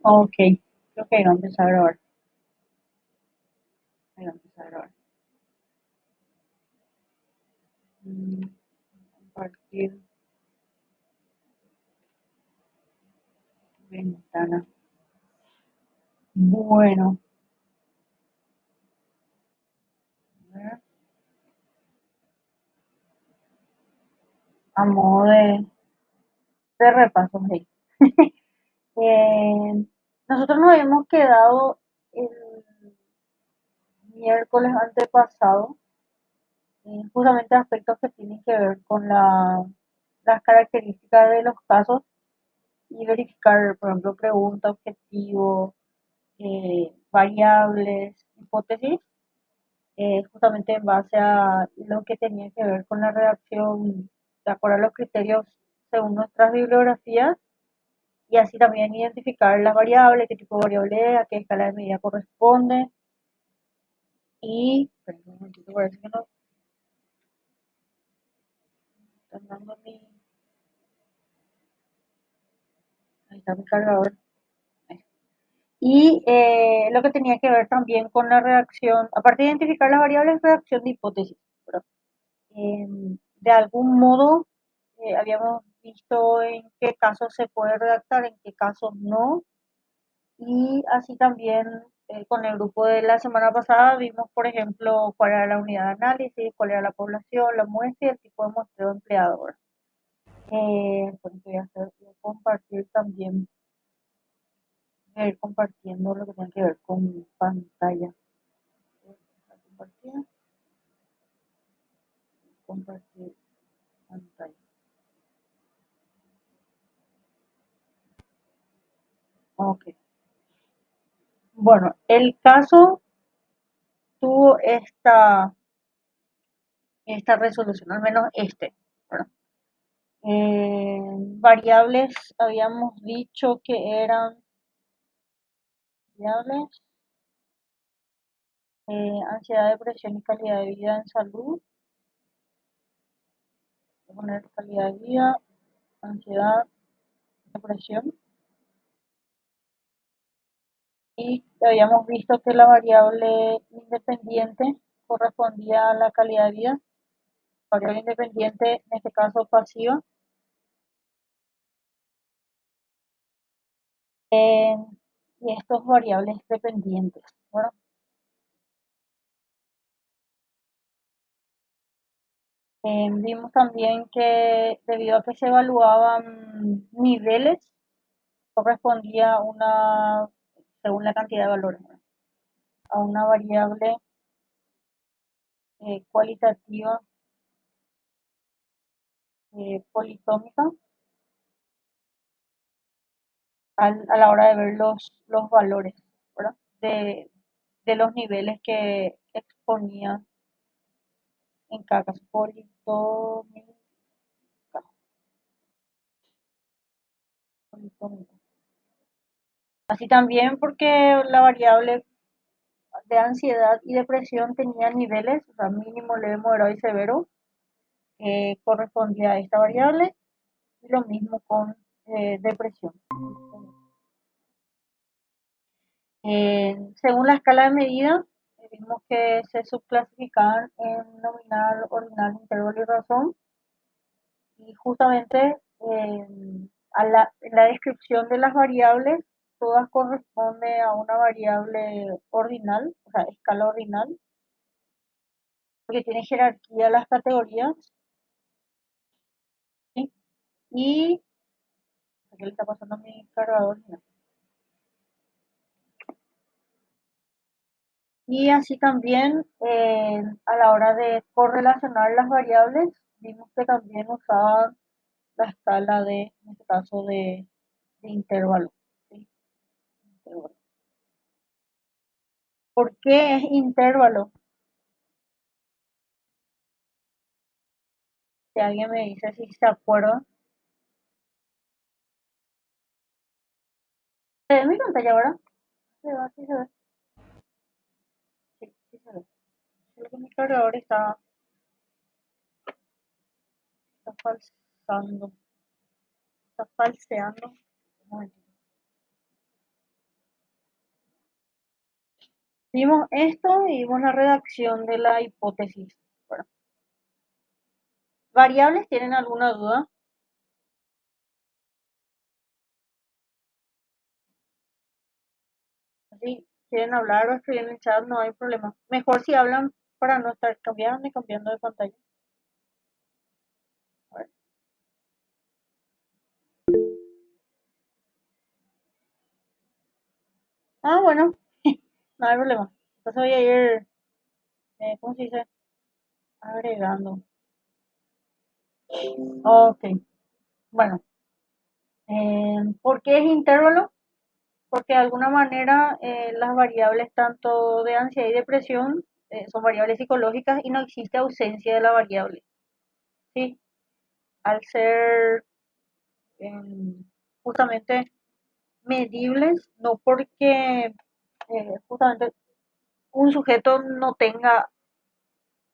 Ok, creo que va a empezar a grabar. Ahí va a empezar a grabar. Mm, Compartir ventana. Bueno, a ver, a modo de repaso, hey. Eh, Nosotros nos habíamos quedado el miércoles antepasado, justamente aspectos que tienen que ver con las características de los casos y verificar, por ejemplo, pregunta, objetivo, variables, hipótesis, justamente en base a lo que tenía que ver con la redacción de acuerdo a los criterios según nuestras bibliografías y así también identificar las variables, qué tipo de variable es, a qué escala de medida corresponde y, espera un momentito, parece que no están dando ahí está mi cargador. Y lo que tenía que ver también con la redacción, aparte de identificar las variables, redacción de hipótesis. ¿Verdad? De algún modo habíamos visto en qué casos se puede redactar, en qué casos no, y así también con el grupo de la semana pasada vimos, por ejemplo, cuál era la unidad de análisis, cuál era la población, la muestra y el tipo de muestreo empleado. ¿Verdad? Pues voy a hacer, voy a compartir también, voy a ir compartiendo lo que tiene que ver con pantalla. Compartir, compartir pantalla. Ok. Bueno, el caso tuvo esta resolución, al menos este. ¿Verdad? Variables, habíamos dicho que eran variables, ansiedad, depresión y calidad de vida en salud. Voy a poner calidad de vida, ansiedad, depresión. Y habíamos visto que la variable independiente correspondía a la calidad de vida. Variable independiente, en este caso pasiva. eh, y estos variables dependientes. ¿Verdad? Vimos también que debido a que se evaluaban niveles, correspondía a una, según la cantidad de valores, ¿verdad? A una variable cualitativa politómica a la hora de ver los valores, ¿verdad? De los niveles que exponía en cada caso. Politómica, politómica. Así también porque la variable de ansiedad y depresión tenía niveles, o sea, mínimo, leve, moderado y severo, correspondía a esta variable, y lo mismo con depresión. Según la escala de medida, vimos que se subclasificaban en nominal, ordinal, intervalo y razón, y justamente en la descripción de las variables, todas corresponden a una variable ordinal, o sea, escala ordinal, porque tiene jerarquía las categorías, ¿sí? Y, ¿qué le está pasando a mi cargador? No. Y así también a la hora de correlacionar las variables, vimos que también usaban la escala de, en este caso, de intervalo. ¿Sí? Intervalo. ¿Por qué es intervalo? Si alguien me dice si se acuerda. ¿Se ve mi pantalla ahora? ¿Se ve? ¿Sí se ve? Sí, sí se ve. Solo que mi cargador está falseando. Está falseando. Un momentito. Vimos esto y vimos la redacción de la hipótesis. Bueno, ¿variables tienen alguna duda? Si quieren hablar o escribir en el chat, no hay problema. Mejor si hablan para no estar cambiando y cambiando de pantalla. A ver. Ah, bueno, no hay problema. Entonces voy a ir, ¿cómo se dice? Agregando. Ok, bueno. ¿Por qué es intervalo? Porque de alguna manera las variables tanto de ansiedad y depresión son variables psicológicas y no existe ausencia de la variable. ¿Sí? Al ser em, justamente medibles, no porque justamente un sujeto no tenga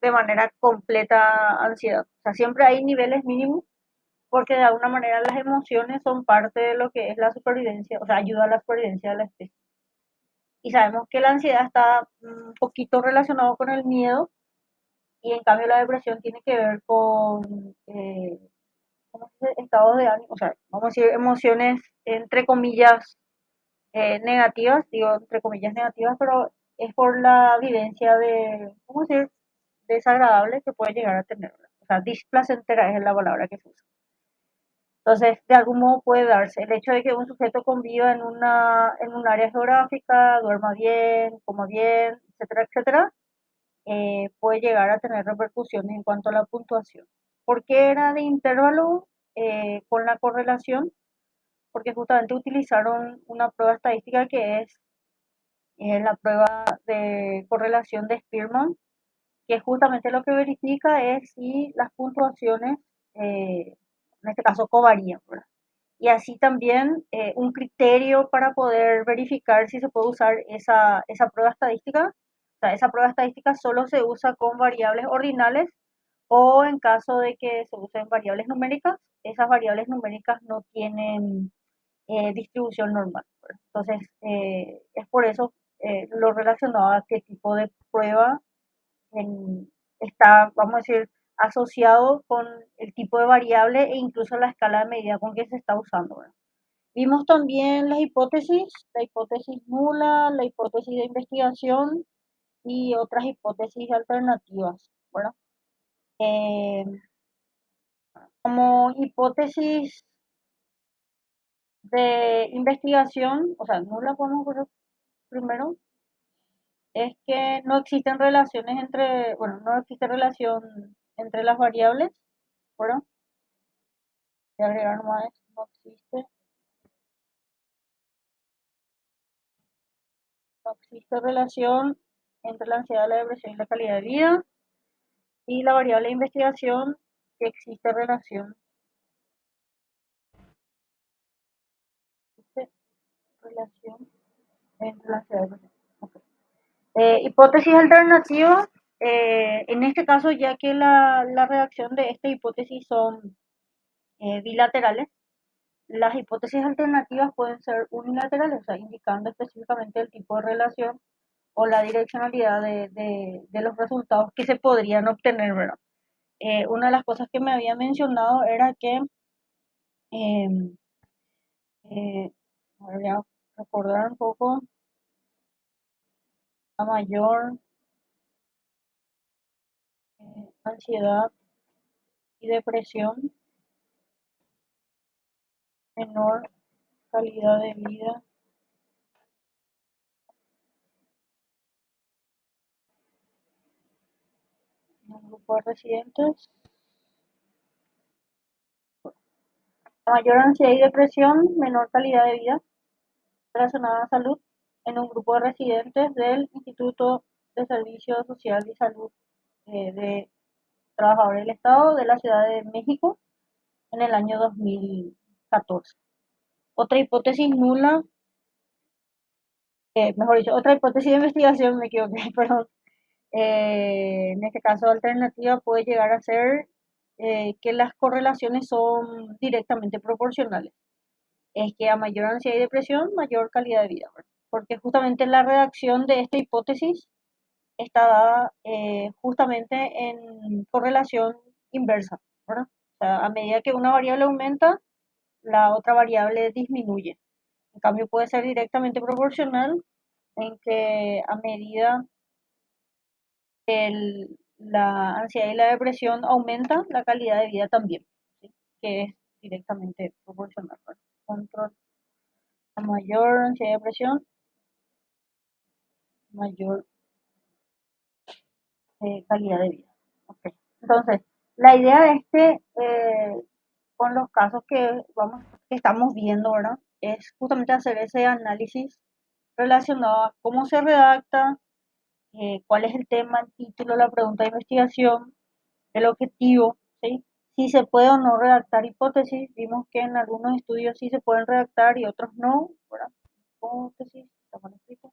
de manera completa ansiedad. O sea, siempre hay niveles mínimos porque de alguna manera las emociones son parte de lo que es la supervivencia, o sea, ayuda a la supervivencia de la especie. Y sabemos que la ansiedad está un poquito relacionado con el miedo y en cambio la depresión tiene que ver con ¿cómo se dice? Estados de ánimo, o sea, vamos a decir emociones entre comillas negativas, digo entre comillas negativas, pero es por la vivencia de, ¿cómo decir?, desagradable que puede llegar a tener. O sea, displacentera es la palabra que se usa. Entonces, de algún modo puede darse el hecho de que un sujeto conviva en un área geográfica, duerma bien, coma bien, etcétera, etcétera, puede llegar a tener repercusiones en cuanto a la puntuación. ¿Por qué era de intervalo con la correlación? Porque justamente utilizaron una prueba estadística que es la prueba de correlación de Spearman, que justamente lo que verifica es si las puntuaciones, en este caso, covarían, ¿verdad? Y así también un criterio para poder verificar si se puede usar esa prueba estadística. O sea, esa prueba estadística solo se usa con variables ordinales o en caso de que se usen variables numéricas, esas variables numéricas no tienen distribución normal, ¿verdad? Entonces, es por eso lo relacionado a qué tipo de prueba en- está, vamos a decir, asociado con el tipo de variable e incluso la escala de medida con que se está usando, ¿verdad? Vimos también las hipótesis, la hipótesis nula, la hipótesis de investigación y otras hipótesis alternativas, ¿verdad? Eh, Como hipótesis de investigación, o sea, nula podemos ver primero, es que no existen relaciones entre, bueno, no existe relación entre las variables, ¿verdad? De agregar más, no existe relación entre la ansiedad, la depresión y la calidad de vida. Y la variable de investigación, que existe relación, existe relación entre la ansiedad y la depresión. Okay. Hipótesis alternativa, en este caso, ya que la redacción de esta hipótesis son bilaterales, las hipótesis alternativas pueden ser unilaterales, o sea, indicando específicamente el tipo de relación o la direccionalidad de los resultados que se podrían obtener, ¿verdad? Una de las cosas que me había mencionado era que, eh, eh, voy a recordar un poco, a mayor ansiedad y depresión, menor calidad de vida en un grupo de residentes. A mayor ansiedad y depresión, menor calidad de vida relacionada a la salud en un grupo de residentes del Instituto de Servicio Social y Salud de Trabajadores del Estado de la Ciudad de México en el año 2014. Otra hipótesis nula, mejor dicho, otra hipótesis de investigación, me equivoqué, perdón, en este caso alternativa puede llegar a ser que las correlaciones son directamente proporcionales. Es que a mayor ansiedad y depresión, mayor calidad de vida, ¿verdad? porque justamente la redacción de esta hipótesis está dada justamente en correlación inversa, ¿verdad? O sea, a medida que una variable aumenta, la otra variable disminuye. En cambio, puede ser directamente proporcional en que a medida que la ansiedad y la depresión aumentan, la calidad de vida también, ¿sí? Que es directamente proporcional, ¿verdad? Control a mayor ansiedad y depresión, mayor calidad de vida. Okay. Entonces, la idea es que con los casos que estamos viendo ahora, es justamente hacer ese análisis relacionado a cómo se redacta, cuál es el tema, el título, la pregunta de investigación, el objetivo, ¿sí? Si se puede o no redactar hipótesis, vimos que en algunos estudios sí se pueden redactar y otros no, ¿verdad? Hipótesis, está mal escrito.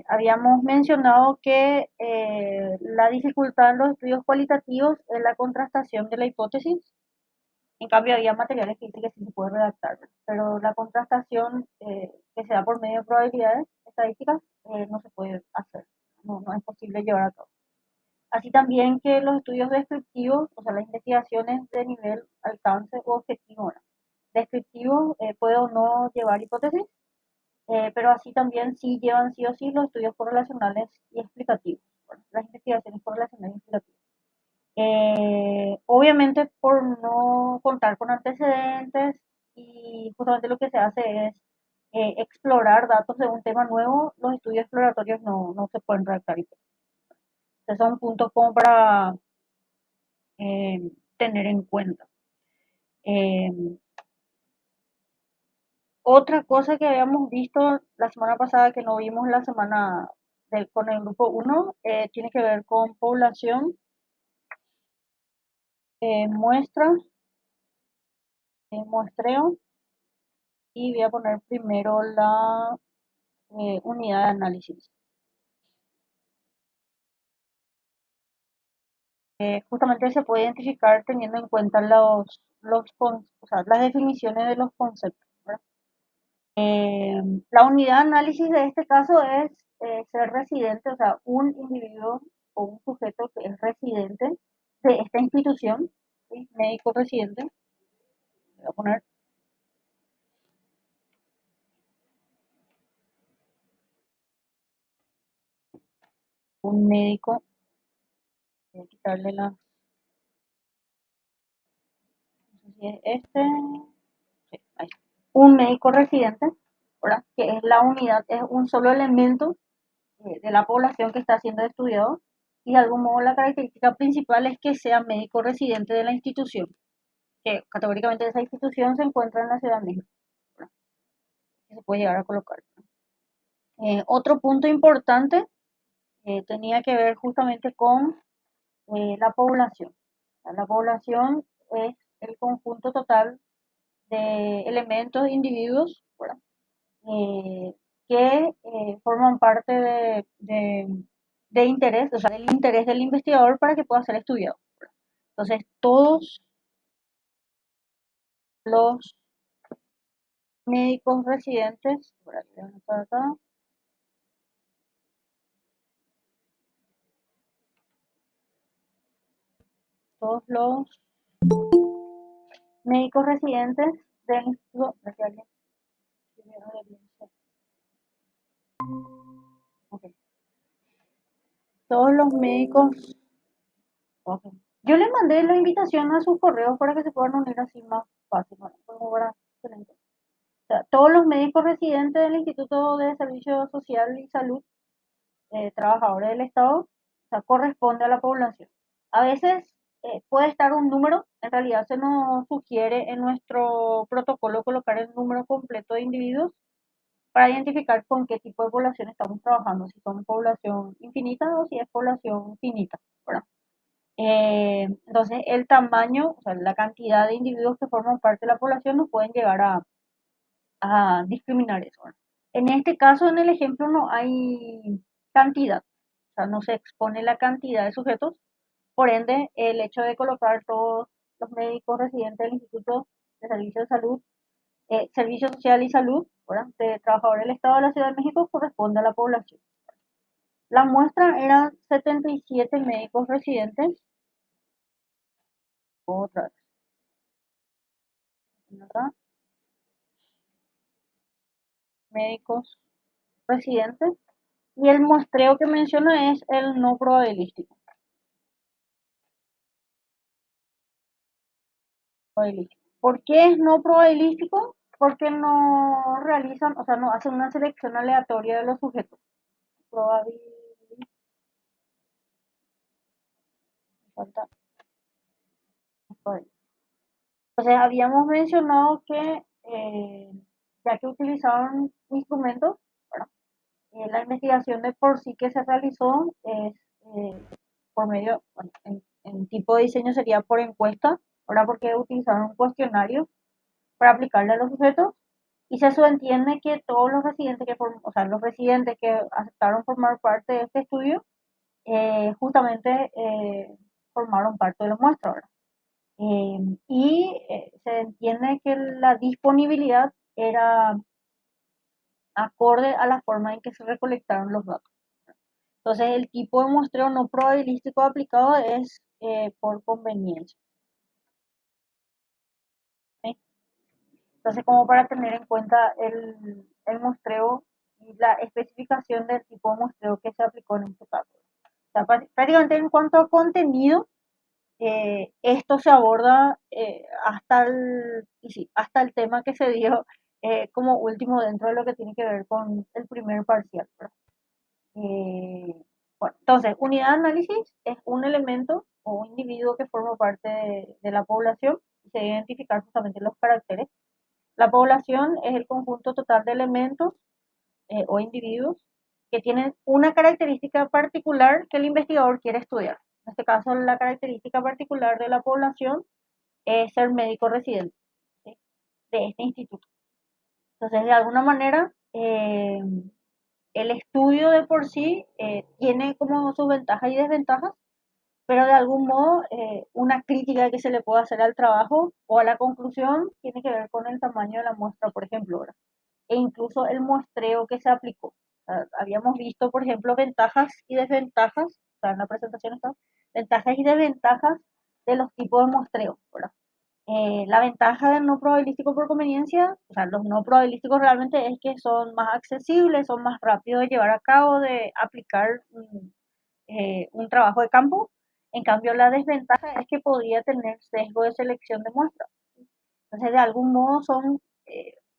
Habíamos mencionado que la dificultad en los estudios cualitativos es la contrastación de la hipótesis. En cambio, había materiales que dicen que sí se puede redactar, pero la contrastación que se da por medio de probabilidades estadísticas no se puede hacer, no es posible llevar a cabo. Así también que los estudios descriptivos, o sea, las investigaciones de nivel alcance o objetivo, ¿verdad? Descriptivo puede o no llevar hipótesis, pero así también sí llevan sí o sí los estudios correlacionales y explicativos, ¿verdad? Las investigaciones correlacionales y explicativas. Obviamente por no contar con antecedentes y justamente lo que se hace es explorar datos de un tema nuevo, los estudios exploratorios no se pueden redactar. Esos son puntos como para tener en cuenta. Eh, Otra cosa que habíamos visto la semana pasada que no vimos la semana con el grupo uno tiene que ver con población, muestra, muestreo, y voy a poner primero la unidad de análisis. Justamente se puede identificar teniendo en cuenta o sea, las definiciones de los conceptos, ¿verdad? La unidad de análisis de este caso es ser residente, o sea, un individuo o un sujeto que es residente de esta institución, ¿sí? Médico residente, voy a poner un médico, voy a quitarle la, no sé si es este, sí, ahí. Un médico residente, ¿verdad? Que es la unidad, es un solo elemento de la población que está siendo estudiado y de algún modo la característica principal es que sea médico residente de la institución, que categóricamente esa institución se encuentra en la Ciudad de México, ¿verdad? Que se puede llegar a colocar. Otro punto importante tenía que ver justamente con la población. La población es el conjunto total de elementos, individuos, ¿verdad? Eh, que forman parte de interés, o sea, del interés del investigador para que pueda ser estudiado, ¿verdad? Entonces, todos los médicos residentes, por aquí, acá, todos los médicos residentes del instituto, okay. Todos los médicos, okay. Yo les mandé la invitación a sus correos para que se puedan unir así más fácil, ¿no? Como para excelente. O sea, todos los médicos residentes del Instituto de Servicio Social y Salud, trabajadores del Estado, o sea, corresponde a la población. A veces puede estar un número, en realidad se nos sugiere en nuestro protocolo colocar el número completo de individuos para identificar con qué tipo de población estamos trabajando, si son población infinita o si es población finita, ¿verdad? Entonces, el tamaño, o sea, la cantidad de individuos que forman parte de la población nos pueden llegar a discriminar eso, ¿verdad? En este caso, en el ejemplo, no hay cantidad, o sea, no se expone la cantidad de sujetos, por ende, el hecho de colocar todos los médicos residentes del Instituto de Servicio de Salud, Servicio Social y Salud, ¿verdad? De trabajadores del Estado de la Ciudad de México corresponde a la población. La muestra eran 77 médicos residentes, otra vez, ¿verdad? Médicos residentes, y el muestreo que menciona es el no probabilístico. ¿Por qué es no probabilístico? Porque no realizan, o sea, no hacen una selección aleatoria de los sujetos. Probabilístico. Entonces, habíamos mencionado que ya que utilizaron instrumentos, ¿verdad? La investigación de por sí que se realizó es por medio, bueno, en tipo de diseño sería por encuesta, ¿verdad? Porque utilizaron un cuestionario para aplicarle a los sujetos y se subentiende que todos los residentes o sea, los residentes que aceptaron formar parte de este estudio, justamente formaron parte de la muestra, ¿verdad? Se entiende que la disponibilidad era acorde a la forma en que se recolectaron los datos. Entonces, el tipo de muestreo no probabilístico aplicado es por conveniencia. ¿Sí? Entonces, como para tener en cuenta el muestreo y la especificación del tipo de muestreo que se aplicó en este caso. O sea, prácticamente en cuanto a contenido, esto se aborda hasta el tema que se dio como último dentro de lo que tiene que ver con el primer parcial, ¿verdad? Eh, bueno, entonces, unidad de análisis es un elemento o un individuo que forma parte de la población y se debe identificar justamente los caracteres. La población es el conjunto total de elementos o individuos que tienen una característica particular que el investigador quiere estudiar. En este caso, la característica particular de la población es ser médico residente, ¿sí? De este instituto. Entonces, de alguna manera, el estudio de por sí tiene como sus ventajas y desventajas, pero de algún modo una crítica que se le puede hacer al trabajo o a la conclusión tiene que ver con el tamaño de la muestra, por ejemplo, ¿verdad? E incluso el muestreo que se aplicó. O sea, habíamos visto, por ejemplo, ventajas y desventajas, o sea, en la presentación está, ventajas y desventajas de los tipos de muestreo, ¿verdad? La ventaja del no probabilístico por conveniencia, o sea, los no probabilísticos realmente es que son más accesibles, son más rápidos de llevar a cabo, de aplicar un trabajo de campo. En cambio, la desventaja es que podría tener sesgo de selección de muestras. Entonces, de algún modo son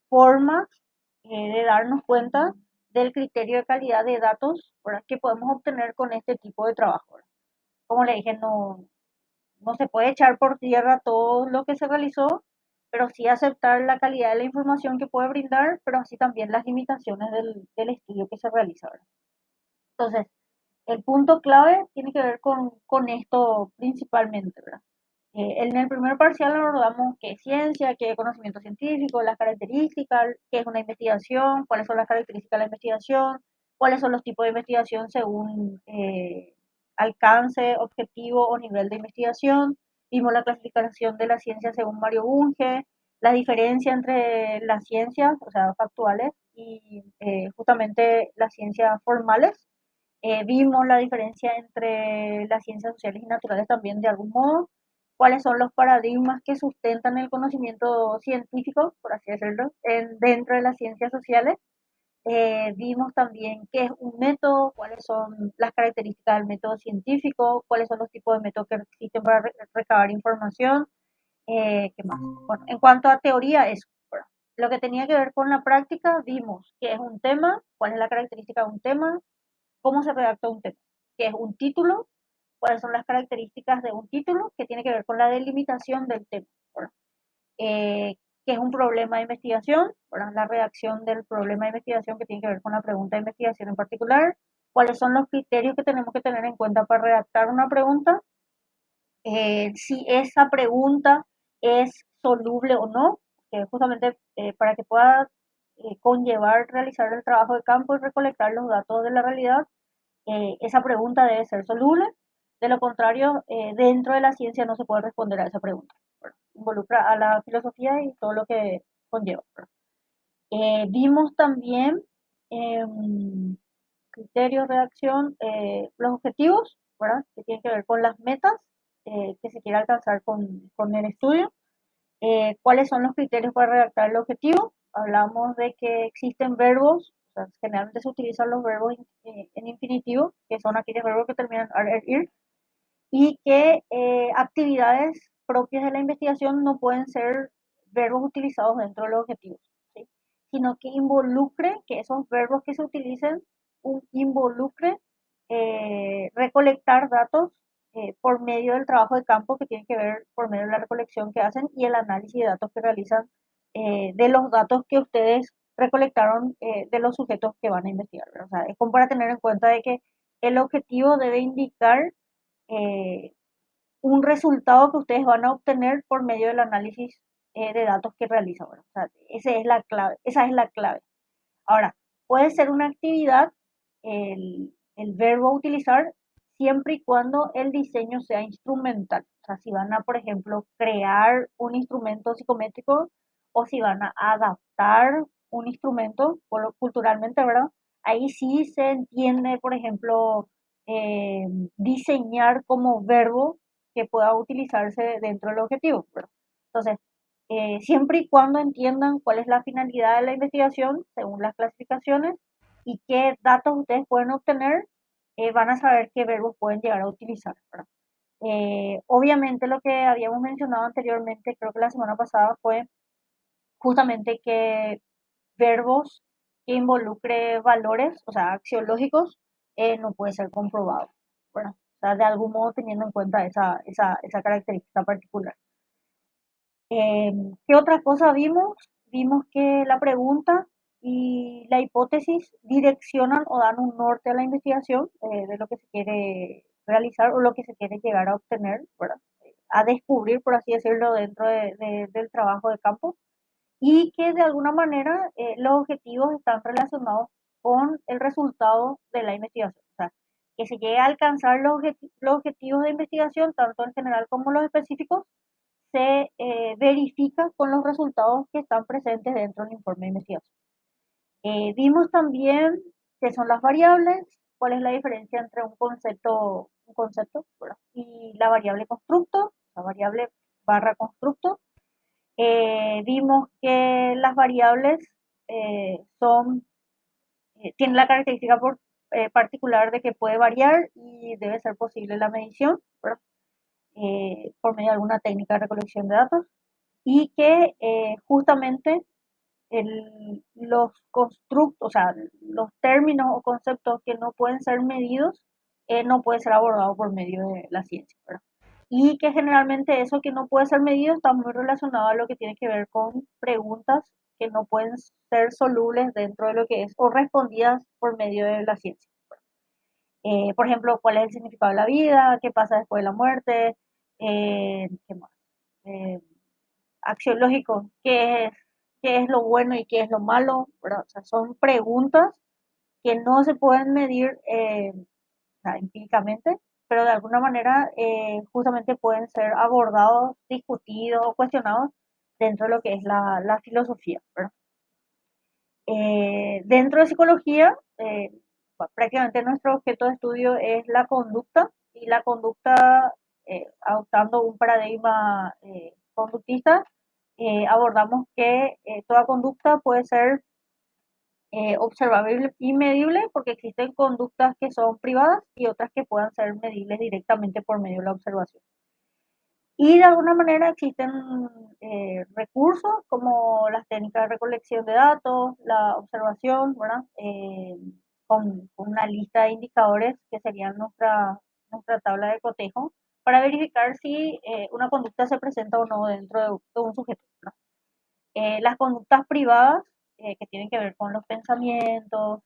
formas de darnos cuenta del criterio de calidad de datos, ¿verdad? Que podemos obtener con este tipo de trabajo, ¿verdad? Como le dije, no se puede echar por tierra todo lo que se realizó, pero sí aceptar la calidad de la información que puede brindar, pero así también las limitaciones del estudio que se realiza, ¿verdad? Entonces, el punto clave tiene que ver con esto principalmente, ¿verdad? En el primer parcial abordamos qué es ciencia, qué es conocimiento científico, las características, qué es una investigación, cuáles son las características de la investigación, cuáles son los tipos de investigación según alcance, objetivo o nivel de investigación. Vimos la clasificación de la ciencia según Mario Bunge, la diferencia entre las ciencias, o sea, factuales, y justamente las ciencias formales. Vimos la diferencia entre las ciencias sociales y naturales también de algún modo, cuáles son los paradigmas que sustentan el conocimiento científico, por así decirlo, dentro de las ciencias sociales. Vimos también qué es un método, cuáles son las características del método científico, cuáles son los tipos de métodos que existen para recabar información, ¿qué más? Bueno, en cuanto a teoría, eso. Bueno, lo que tenía que ver con la práctica, vimos qué es un tema, cuál es la característica de un tema, cómo se redacta un tema, qué es un título, cuáles son las características de un título, que tiene que ver con la delimitación del tema, ¿verdad? Qué es un problema de investigación, ¿verdad? La redacción del problema de investigación que tiene que ver con la pregunta de investigación en particular, cuáles son los criterios que tenemos que tener en cuenta para redactar una pregunta, si esa pregunta es soluble o no, justamente para que pueda conllevar realizar el trabajo de campo y recolectar los datos de la realidad, esa pregunta debe ser soluble. De lo contrario, dentro de la ciencia no se puede responder a esa pregunta, ¿verdad? Involucra a la filosofía y todo lo que conlleva, ¿verdad? Vimos también em, criterios de acción, los objetivos, ¿verdad? Que tienen que ver con las metas que se quiere alcanzar con el estudio. ¿Cuáles son los criterios para redactar el objetivo? Hablamos de que existen verbos, o sea, generalmente se utilizan los verbos en infinitivo, que son aquellos verbos que terminan en er, ir, y que actividades propias de la investigación no pueden ser verbos utilizados dentro de los objetivos, ¿sí? Sino que involucre, que esos verbos que se utilicen involucre recolectar datos por medio del trabajo de campo que tiene que ver por medio de la recolección que hacen y el análisis de datos que realizan de los datos que ustedes recolectaron de los sujetos que van a investigar, ¿verdad? O sea, es como para tener en cuenta de que el objetivo debe indicar eh, un resultado que ustedes van a obtener por medio del análisis de datos que realizan. Bueno, o sea, esa es la clave, esa es la clave. Ahora, puede ser una actividad, el verbo a utilizar, siempre y cuando el diseño sea instrumental. O sea, si van a, por ejemplo, crear un instrumento psicométrico o si van a adaptar un instrumento culturalmente, ¿verdad? Ahí sí se entiende, por ejemplo, eh, diseñar como verbo que pueda utilizarse dentro del objetivo, ¿verdad? Entonces, siempre y cuando entiendan cuál es la finalidad de la investigación según las clasificaciones y qué datos ustedes pueden obtener, van a saber qué verbos pueden llegar a utilizar, ¿verdad? Obviamente lo que habíamos mencionado anteriormente, creo que la semana pasada, fue justamente que verbos que involucre valores, o sea, axiológicos, no puede ser comprobado, ¿verdad? O sea, de algún modo teniendo en cuenta esa característica particular. ¿Qué otra cosa vimos? Vimos que la pregunta y la hipótesis direccionan o dan un norte a la investigación de lo que se quiere realizar o lo que se quiere llegar a obtener, ¿verdad? A descubrir, por así decirlo, dentro del trabajo de campo y que de alguna manera los objetivos están relacionados con el resultado de la investigación. O sea, que se llegue a alcanzar los objetivos de investigación, tanto en general como los específicos, se verifica con los resultados que están presentes dentro del informe de investigación. Vimos también qué son las variables, cuál es la diferencia entre un concepto, ¿verdad? Y la variable constructo, la variable barra constructo. Vimos que las variables tienen la característica particular de que puede variar y debe ser posible la medición, ¿verdad? Por medio de alguna técnica de recolección de datos y que justamente los constructos, o sea, los términos o conceptos que no pueden ser medidos, no puede ser abordado por medio de la ciencia, ¿verdad? Y que generalmente eso que no puede ser medido está muy relacionado a lo que tiene que ver con preguntas que no pueden ser solubles dentro de lo que es o respondidas por medio de la ciencia. Por ejemplo, ¿cuál es el significado de la vida? ¿Qué pasa después de la muerte? ¿Qué más? Eh, Axiológico, qué es lo bueno y qué es lo malo, ¿verdad? O sea, son preguntas que no se pueden medir o sea, empíricamente, pero de alguna manera justamente pueden ser abordados, discutidos o cuestionados dentro de lo que es la filosofía, ¿verdad? Dentro de psicología, prácticamente nuestro objeto de estudio es la conducta y la conducta, adoptando un paradigma conductista, abordamos que toda conducta puede ser observable y medible porque existen conductas que son privadas y otras que puedan ser medibles directamente por medio de la observación. Y de alguna manera existen recursos como las técnicas de recolección de datos, la observación, ¿verdad? Con una lista de indicadores que serían nuestra tabla de cotejo para verificar si una conducta se presenta o no dentro de un sujeto, ¿verdad? Las conductas privadas, que tienen que ver con los pensamientos,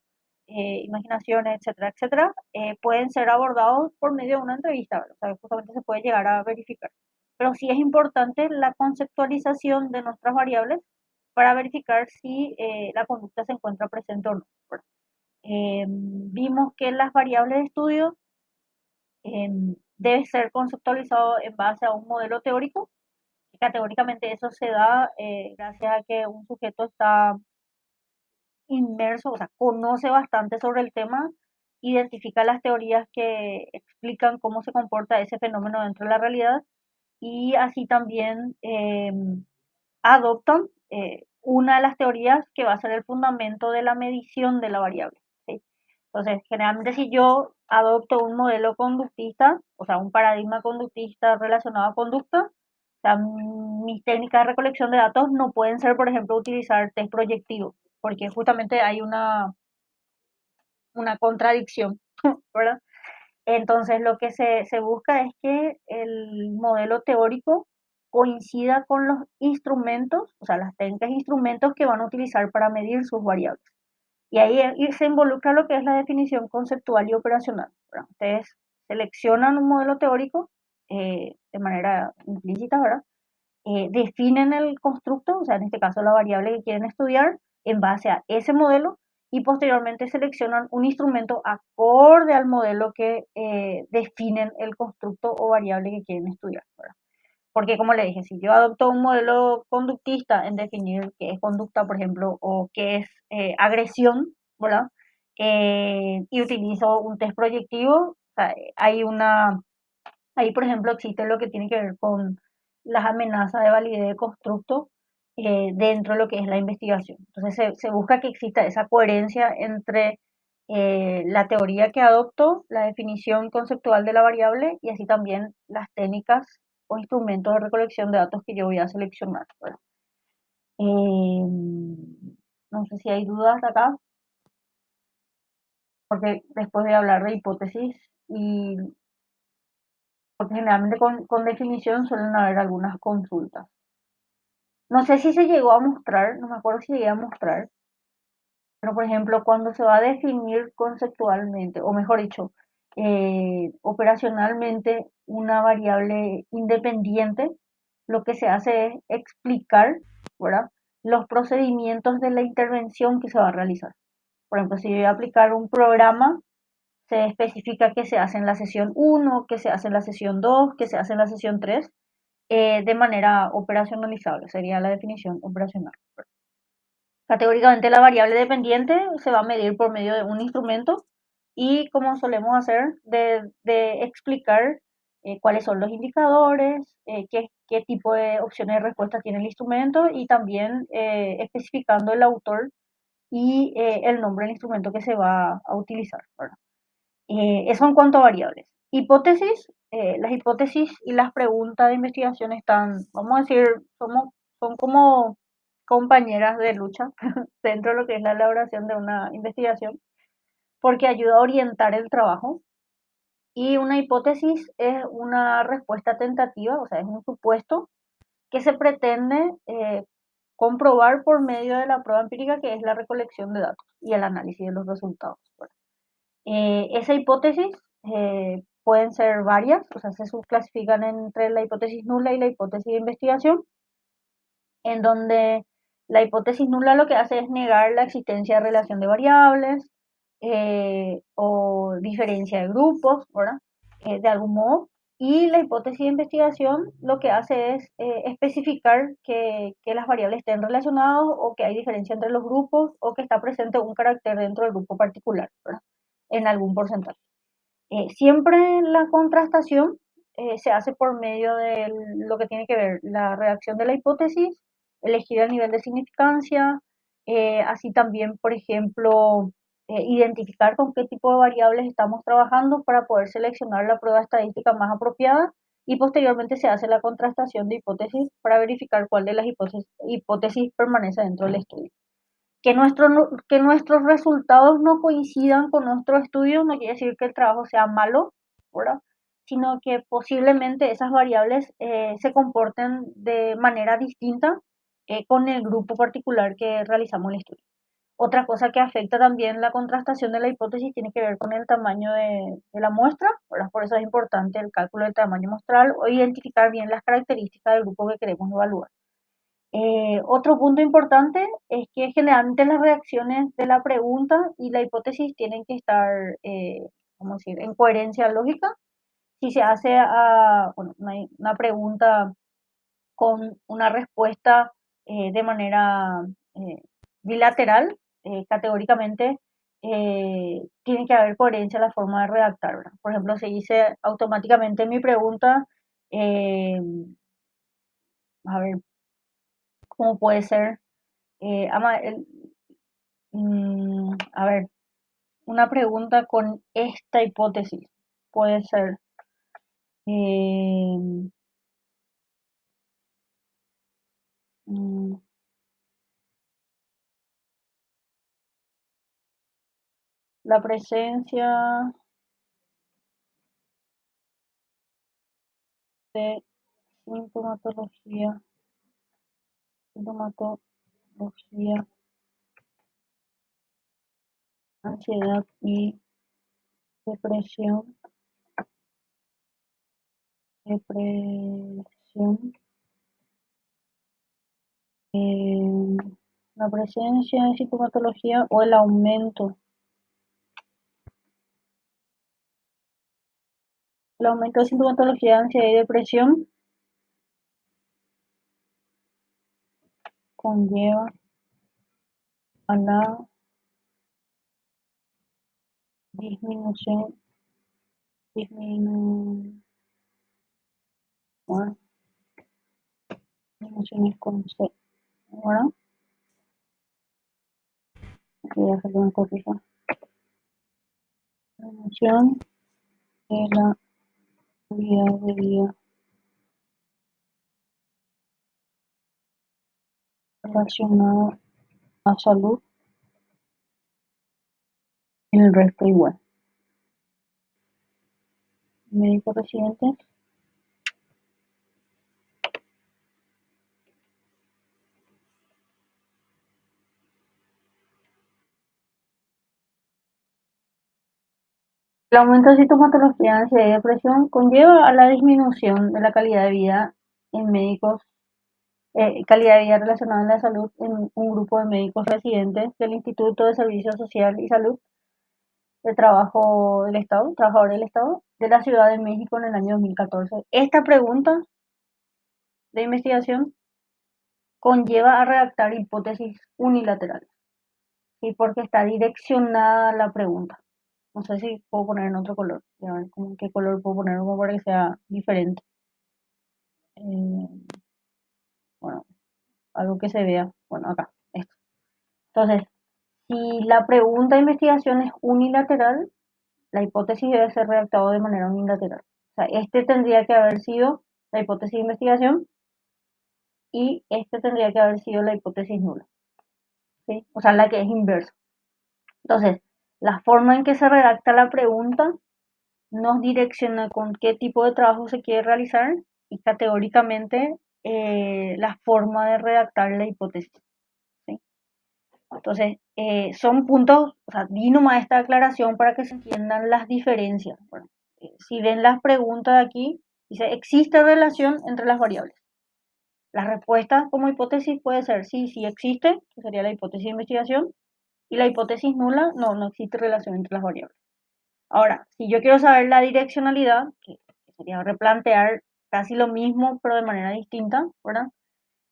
imaginaciones, etcétera, etcétera, pueden ser abordados por medio de una entrevista, ¿verdad? O sea, justamente se puede llegar a verificar. Pero sí es importante la conceptualización de nuestras variables para verificar si la conducta se encuentra presente o no, ¿verdad? Vimos que las variables de estudio debe ser conceptualizado en base a un modelo teórico. Categóricamente eso se da gracias a que un sujeto está inmerso, o sea, conoce bastante sobre el tema, identifica las teorías que explican cómo se comporta ese fenómeno dentro de la realidad y así también adoptan una de las teorías que va a ser el fundamento de la medición de la variable, ¿sí? Entonces, generalmente si yo adopto un modelo conductista, o sea, un paradigma conductista relacionado a conducta, o sea, mis técnicas de recolección de datos no pueden ser, por ejemplo, utilizar test proyectivos, porque justamente hay una contradicción, ¿verdad? Entonces, lo que se busca es que el modelo teórico coincida con los instrumentos, o sea, las técnicas e instrumentos que van a utilizar para medir sus variables. Y ahí se involucra lo que es la definición conceptual y operacional, ¿verdad? Ustedes seleccionan un modelo teórico de manera implícita, ¿verdad? Definen el constructo, o sea, en este caso la variable que quieren estudiar, en base a ese modelo y posteriormente seleccionan un instrumento acorde al modelo que definen el constructo o variable que quieren estudiar, ¿verdad? Porque como le dije, si yo adopto un modelo conductista en definir qué es conducta, por ejemplo, o qué es agresión, ¿verdad? Y utilizo un test proyectivo, o sea, ahí por ejemplo existe lo que tiene que ver con las amenazas de validez de constructo dentro de lo que es la investigación. Entonces se busca que exista esa coherencia entre la teoría que adopto, la definición conceptual de la variable y así también las técnicas o instrumentos de recolección de datos que yo voy a seleccionar, ¿verdad? No sé si hay dudas acá, porque después de hablar de hipótesis y porque generalmente con definición suelen haber algunas consultas. No sé si se llegó a mostrar, no me acuerdo si llegué a mostrar, pero por ejemplo, cuando se va a definir conceptualmente, o mejor dicho, operacionalmente una variable independiente, lo que se hace es explicar, ¿verdad?, los procedimientos de la intervención que se va a realizar. Por ejemplo, si yo voy a aplicar un programa, se especifica qué se hace en la sesión uno, qué se hace en la sesión 2, qué se hace en la sesión 3, de manera operacionalizable, sería la definición operacional. Categóricamente la variable dependiente se va a medir por medio de un instrumento y como solemos hacer, de explicar cuáles son los indicadores, qué tipo de opciones de respuesta tiene el instrumento y también especificando el autor y el nombre del instrumento que se va a utilizar, ¿verdad? Eso en cuanto a variables. Hipótesis, las hipótesis y las preguntas de investigación están, vamos a decir, son como compañeras de lucha dentro de lo que es la elaboración de una investigación, porque ayuda a orientar el trabajo. Y una hipótesis es una respuesta tentativa, o sea, es un supuesto que se pretende comprobar por medio de la prueba empírica, que es la recolección de datos y el análisis de los resultados, ¿verdad? Esa hipótesis pueden ser varias, o sea, se subclasifican entre la hipótesis nula y la hipótesis de investigación, en donde la hipótesis nula lo que hace es negar la existencia de relación de variables o diferencia de grupos, ¿verdad? De algún modo. Y la hipótesis de investigación lo que hace es especificar que las variables estén relacionadas o que hay diferencia entre los grupos o que está presente un carácter dentro del grupo particular, ¿verdad? En algún porcentaje. Siempre la contrastación se hace por medio de lo que tiene que ver la redacción de la hipótesis, elegir el nivel de significancia, así también, por ejemplo, identificar con qué tipo de variables estamos trabajando para poder seleccionar la prueba estadística más apropiada y posteriormente se hace la contrastación de hipótesis para verificar cuál de las hipótesis permanece dentro del estudio. Que nuestros resultados no coincidan con nuestro estudio no quiere decir que el trabajo sea malo, ¿verdad? Sino que posiblemente esas variables se comporten de manera distinta con el grupo particular que realizamos el estudio. Otra cosa que afecta también la contrastación de la hipótesis tiene que ver con el tamaño de la muestra, ¿verdad? Por eso es importante el cálculo del tamaño muestral o identificar bien las características del grupo que queremos evaluar. Otro punto importante es que generalmente las reacciones de la pregunta y la hipótesis tienen que estar, vamos a decir, en coherencia lógica. Si se hace bueno, una pregunta con una respuesta de manera eh, bilateral, categóricamente tiene que haber coherencia en la forma de redactar, ¿verdad? Por ejemplo, se dice automáticamente mi pregunta, eh, a ver, ¿cómo puede ser? A ver, una pregunta con esta hipótesis puede ser, eh, mm, la presencia de sintomatología, sintomatología, ansiedad y depresión, depresión, eh, la presencia de sintomatología o el aumento de sintomatología de ansiedad y depresión conlleva a la disminución, disminución, disminuciones con C, ¿verdad? Voy a hacer una copia. Disminución de la calidad de vida relacionada a salud, en el resto igual. Médicos residentes. El aumento de sintomatología, ansiedad y depresión conlleva a la disminución de la calidad de vida en médicos, calidad de vida relacionada a la salud en un grupo de médicos residentes del Instituto de Servicio Social y Salud de Trabajo del Estado, Trabajador del Estado, de la Ciudad de México en el año 2014. Esta pregunta de investigación conlleva a redactar hipótesis unilaterales, ¿sí? Porque está direccionada la pregunta. No sé si puedo poner en otro color. A ver, ¿qué color puedo poner como para que sea diferente? Eh, bueno, algo que se vea. Bueno, acá, esto. Entonces, si la pregunta de investigación es unilateral, la hipótesis debe ser redactada de manera unilateral. O sea, este tendría que haber sido la hipótesis de investigación y este tendría que haber sido la hipótesis nula, ¿sí? O sea, la que es inversa. Entonces, la forma en que se redacta la pregunta nos direcciona con qué tipo de trabajo se quiere realizar y categóricamente la forma de redactar la hipótesis, ¿sí? Entonces, son puntos, o sea, di nomás esta aclaración para que se entiendan las diferencias. Bueno, si ven las preguntas de aquí, dice, ¿existe relación entre las variables? La respuesta como hipótesis puede ser sí, sí existe, que sería la hipótesis de investigación, y la hipótesis nula, no, no existe relación entre las variables. Ahora, si yo quiero saber la direccionalidad, que sería replantear casi lo mismo, pero de manera distinta, ¿verdad?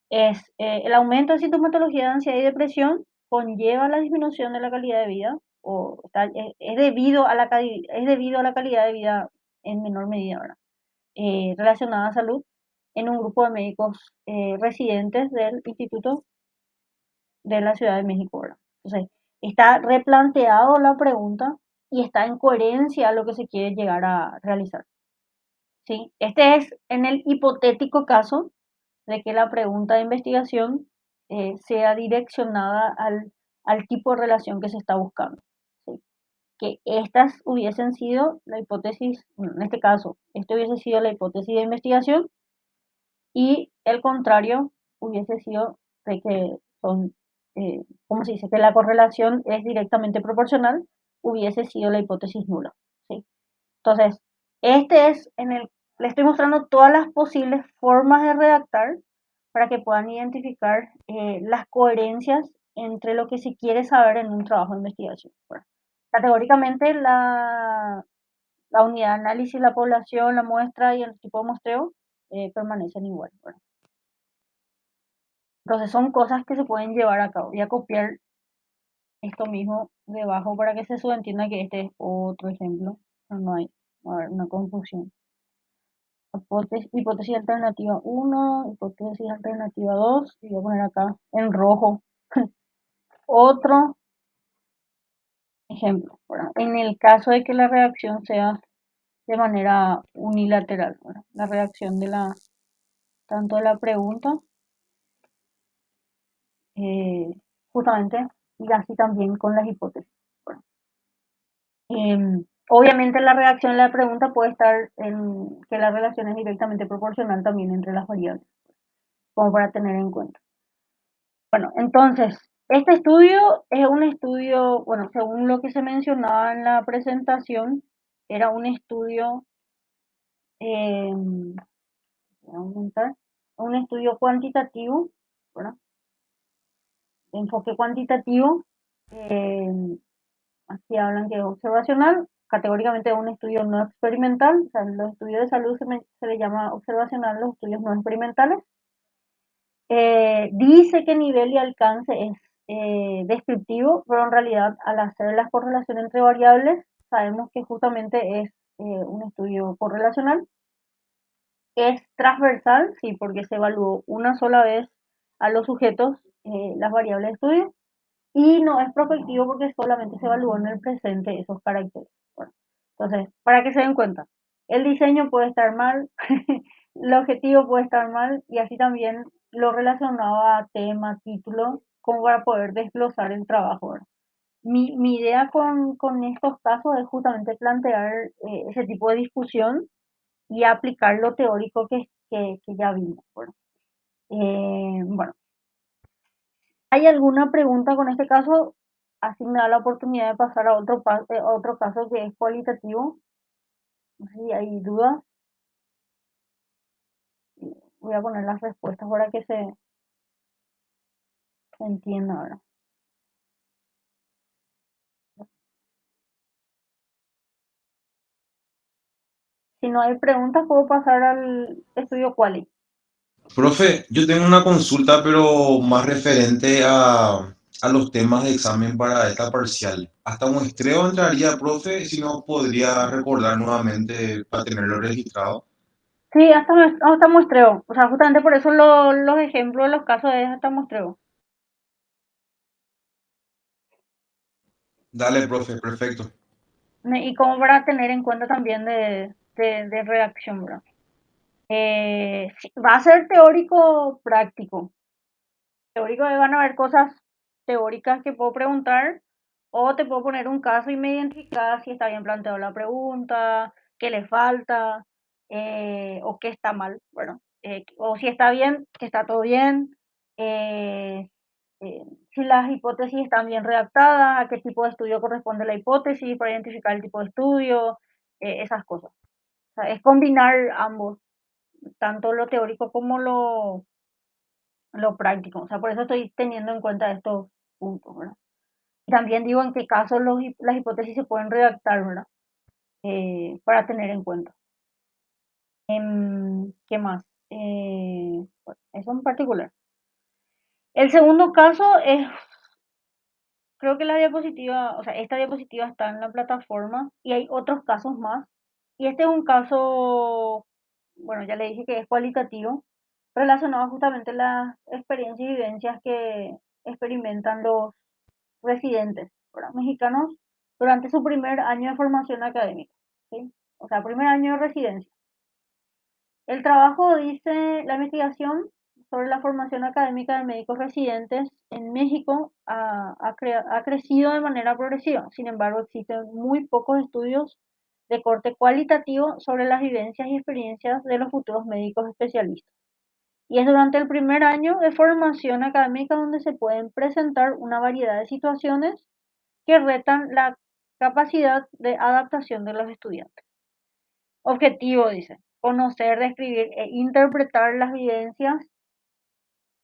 Es el aumento de sintomatología de ansiedad y depresión conlleva la disminución de la calidad de vida, o es debido a es debido a la calidad de vida en menor medida, ¿verdad? Relacionada a salud en un grupo de médicos residentes del Instituto de la Ciudad de México, ¿verdad? Entonces, está replanteado la pregunta y está en coherencia a lo que se quiere llegar a realizar, ¿sí? Este es en el hipotético caso de que la pregunta de investigación sea direccionada al tipo de relación que se está buscando, ¿sí? Que estas hubiesen sido la hipótesis, en este caso, esto hubiese sido la hipótesis de investigación y el contrario hubiese sido de que son, ¿cómo se dice? Que la correlación es directamente proporcional, hubiese sido la hipótesis nula, ¿sí? Entonces, este es le estoy mostrando todas las posibles formas de redactar para que puedan identificar las coherencias entre lo que se quiere saber en un trabajo de investigación. Bueno, categóricamente la unidad de análisis, la población, la muestra y el tipo de muestreo permanecen igual. Bueno, entonces son cosas que se pueden llevar a cabo. Voy a copiar esto mismo debajo para que se subentienda que este es otro ejemplo, pero no hay, a ver, una confusión. Hipótesis alternativa uno, hipótesis alternativa 2, y voy a poner acá en rojo otro ejemplo, ¿verdad? En el caso de que la reacción sea de manera unilateral, ¿verdad? La reacción de tanto de la pregunta, eh, justamente, y así también con las hipótesis, ¿verdad? Obviamente la reacción de la pregunta puede estar en que la relación es directamente proporcional también entre las variables, como para tener en cuenta. Bueno, entonces, este estudio es un estudio, bueno, según lo que se mencionaba en la presentación, era un estudio, voy a aumentar, un estudio cuantitativo, ¿verdad? De enfoque cuantitativo, eh, aquí hablan que es observacional, categóricamente es un estudio no experimental, o sea, los estudios de salud se le llama observacional, los estudios no experimentales. Dice que nivel y alcance es descriptivo, pero en realidad al hacer la correlación entre variables, sabemos que justamente es un estudio correlacional. Es transversal, sí, porque se evaluó una sola vez a los sujetos las variables de estudio, y no es prospectivo porque solamente se evaluó en el presente esos caracteres. Bueno, entonces, para que se den cuenta, el diseño puede estar mal, el objetivo puede estar mal, y así también lo relacionado a tema, título, como para poder desglosar el trabajo, ¿verdad? Mi idea con estos casos es justamente plantear ese tipo de discusión y aplicar lo teórico que ya vimos, ¿verdad? Bueno, ¿hay alguna pregunta con este caso? Así me da la oportunidad de pasar a otro caso que es cualitativo. No sé si hay dudas. Voy a poner las respuestas para que se entienda ahora. Si no hay preguntas, puedo pasar al estudio quali. Profe, yo tengo una consulta, pero más referente a los temas de examen para esta parcial. ¿Hasta muestreo entraría, profe? Si no, podría recordar nuevamente para tenerlo registrado. Sí, hasta muestreo. O sea, justamente por eso los ejemplos de los casos es hasta muestreo. Dale, profe, perfecto. Y como para tener en cuenta también de redacción, ¿verdad? Sí, va a ser teórico práctico. Teórico van a haber cosas teóricas que puedo preguntar, o te puedo poner un caso y me identificas si está bien planteado la pregunta, qué le falta, o qué está mal, bueno, o si está bien, que está todo bien, eh, eh, si las hipótesis están bien redactadas, a qué tipo de estudio corresponde la hipótesis para identificar el tipo de estudio, esas cosas. O sea, es combinar ambos, tanto lo teórico como lo práctico. O sea, por eso estoy teniendo en cuenta estos puntos, ¿verdad? Y también digo en qué casos las hipótesis se pueden redactar, ¿verdad? Para tener en cuenta. ¿Qué más? Bueno, eso en particular. El segundo caso es, creo que la diapositiva, o sea, esta diapositiva está en la plataforma y hay otros casos más. Y este es un caso, bueno, ya le dije que es cualitativo, relacionado justamente a las experiencias y vivencias que experimentan los residentes, ¿verdad? Mexicanos durante su primer año de formación académica, ¿sí? O sea, primer año de residencia. El trabajo dice, la investigación sobre la formación académica de médicos residentes en México ha crecido de manera progresiva. Sin embargo, existen muy pocos estudios de corte cualitativo sobre las vivencias y experiencias de los futuros médicos especialistas. Y es durante el primer año de formación académica donde se pueden presentar una variedad de situaciones que retan la capacidad de adaptación de los estudiantes. Objetivo, dice, conocer, describir e interpretar las vivencias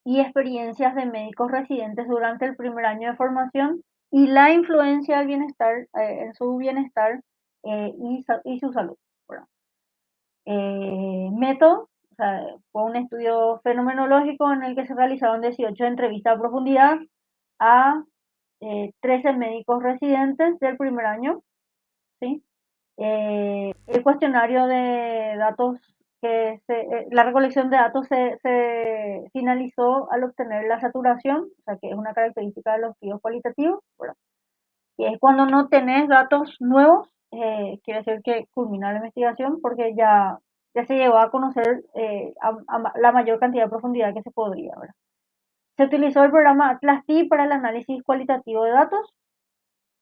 y experiencias de médicos residentes durante el primer año de formación y la influencia del bienestar, en su bienestar y su salud. ¿Verdad? Método, o sea, fue un estudio fenomenológico en el que se realizaron 18 entrevistas a profundidad a 13 médicos residentes del primer año, ¿sí? El cuestionario de datos, la recolección de datos se finalizó al obtener la saturación, o sea que es una característica de los estudios cualitativos, ¿verdad? Que es cuando no tenés datos nuevos, quiere decir que culmina la investigación porque ya se llegó a conocer a la mayor cantidad de profundidad que se podría, ¿verdad? Se utilizó el programa Atlas-T para el análisis cualitativo de datos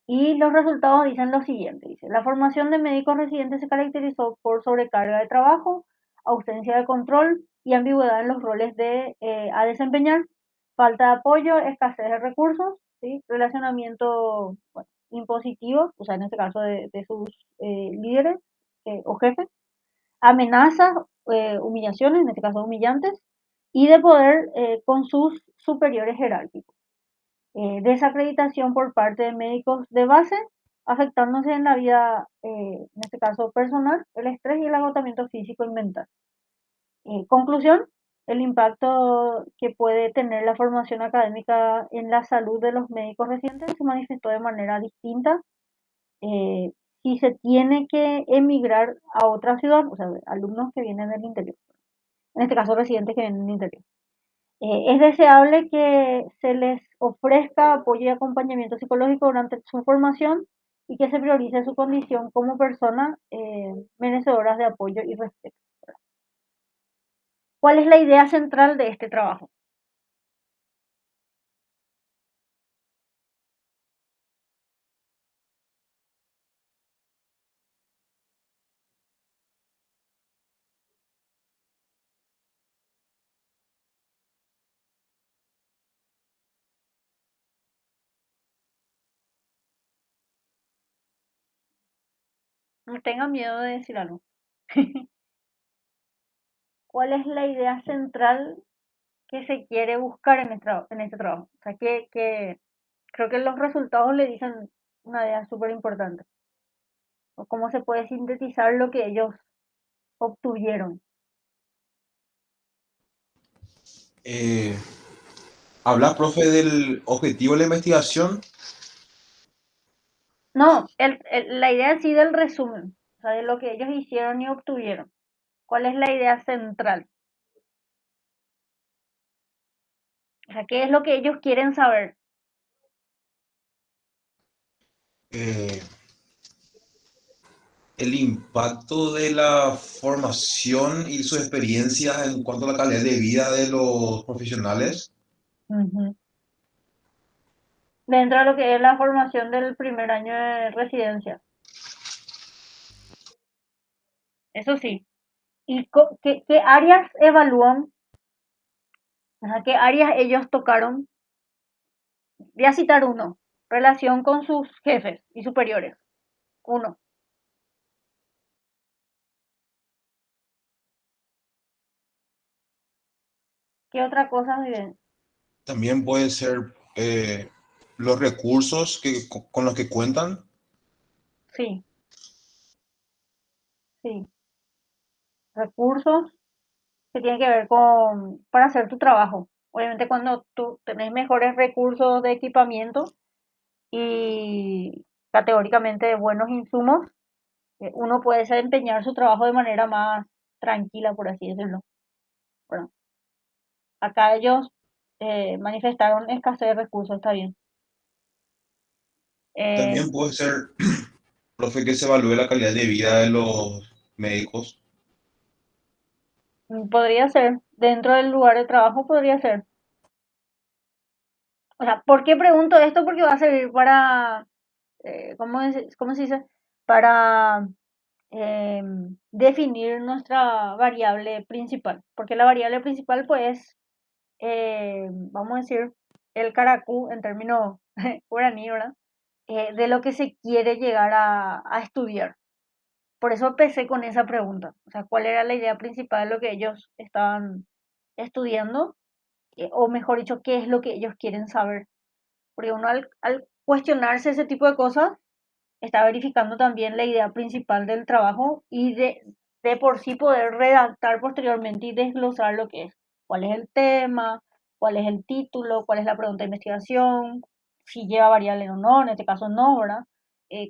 y los resultados dicen lo siguiente, dice, la formación de médicos residentes se caracterizó por sobrecarga de trabajo, ausencia de control y ambigüedad en los roles a desempeñar, falta de apoyo, escasez de recursos, ¿sí? Relacionamiento bueno, impositivo, o sea, en este caso de sus líderes o jefes, amenazas, humillaciones, en este caso humillantes, y de poder con sus superiores jerárquicos, desacreditación por parte de médicos de base, afectándose en la vida, en este caso personal, el estrés y el agotamiento físico y mental. Conclusión, el impacto que puede tener la formación académica en la salud de los médicos residentes se manifestó de manera distinta. eh, si se tiene que emigrar a otra ciudad, o sea, alumnos que vienen del interior, en este caso residentes que vienen del interior. Es deseable que se les ofrezca apoyo y acompañamiento psicológico durante su formación y que se priorice su condición como personas merecedoras de apoyo y respeto. ¿Cuál es la idea central de este trabajo? No tengan miedo de decir algo. ¿Cuál es la idea central que se quiere buscar en este trabajo? O sea, que creo que los resultados le dicen una idea súper importante. O cómo se puede sintetizar lo que ellos obtuvieron. Eh, Habla, profe, del objetivo de la investigación. No, la idea en sí del resumen, o sea, de lo que ellos hicieron y obtuvieron. ¿Cuál es la idea central? O sea, ¿qué es lo que ellos quieren saber? eh, el impacto de la formación y sus experiencias en cuanto a la calidad de vida de los profesionales. Ujú. Dentro de lo que es la formación del primer año de residencia. Eso sí. ¿Y qué áreas evalúan? O sea, ¿qué áreas ellos tocaron? Voy a citar uno. Relación con sus jefes y superiores. Uno. ¿Qué otra cosa viven? También puede ser los recursos con los que cuentan. Sí, sí. Recursos que tiene que ver con para hacer tu trabajo. Obviamente cuando tú tenés mejores recursos de equipamiento y categóricamente buenos insumos, uno puede desempeñar su trabajo de manera más tranquila, por así decirlo. Bueno, acá ellos manifestaron escasez de recursos, está bien. Eh, También puede ser, profe, que se evalúe la calidad de vida de los médicos. podría ser, dentro del lugar de trabajo podría ser. O sea, ¿por qué pregunto esto? Porque va a servir para, cómo se dice? Para definir nuestra variable principal, porque la variable principal pues, vamos a decir, el caracú en términos guaraní, ¿verdad? De lo que se quiere llegar a estudiar. Por eso empecé con esa pregunta, o sea, ¿cuál era la idea principal de lo que ellos estaban estudiando? O mejor dicho, ¿qué es lo que ellos quieren saber? Porque uno al cuestionarse ese tipo de cosas, está verificando también la idea principal del trabajo y de por sí poder redactar posteriormente y desglosar lo que es, cuál es el tema, cuál es el título, cuál es la pregunta de investigación, si lleva variable o no, en este caso no, ¿verdad?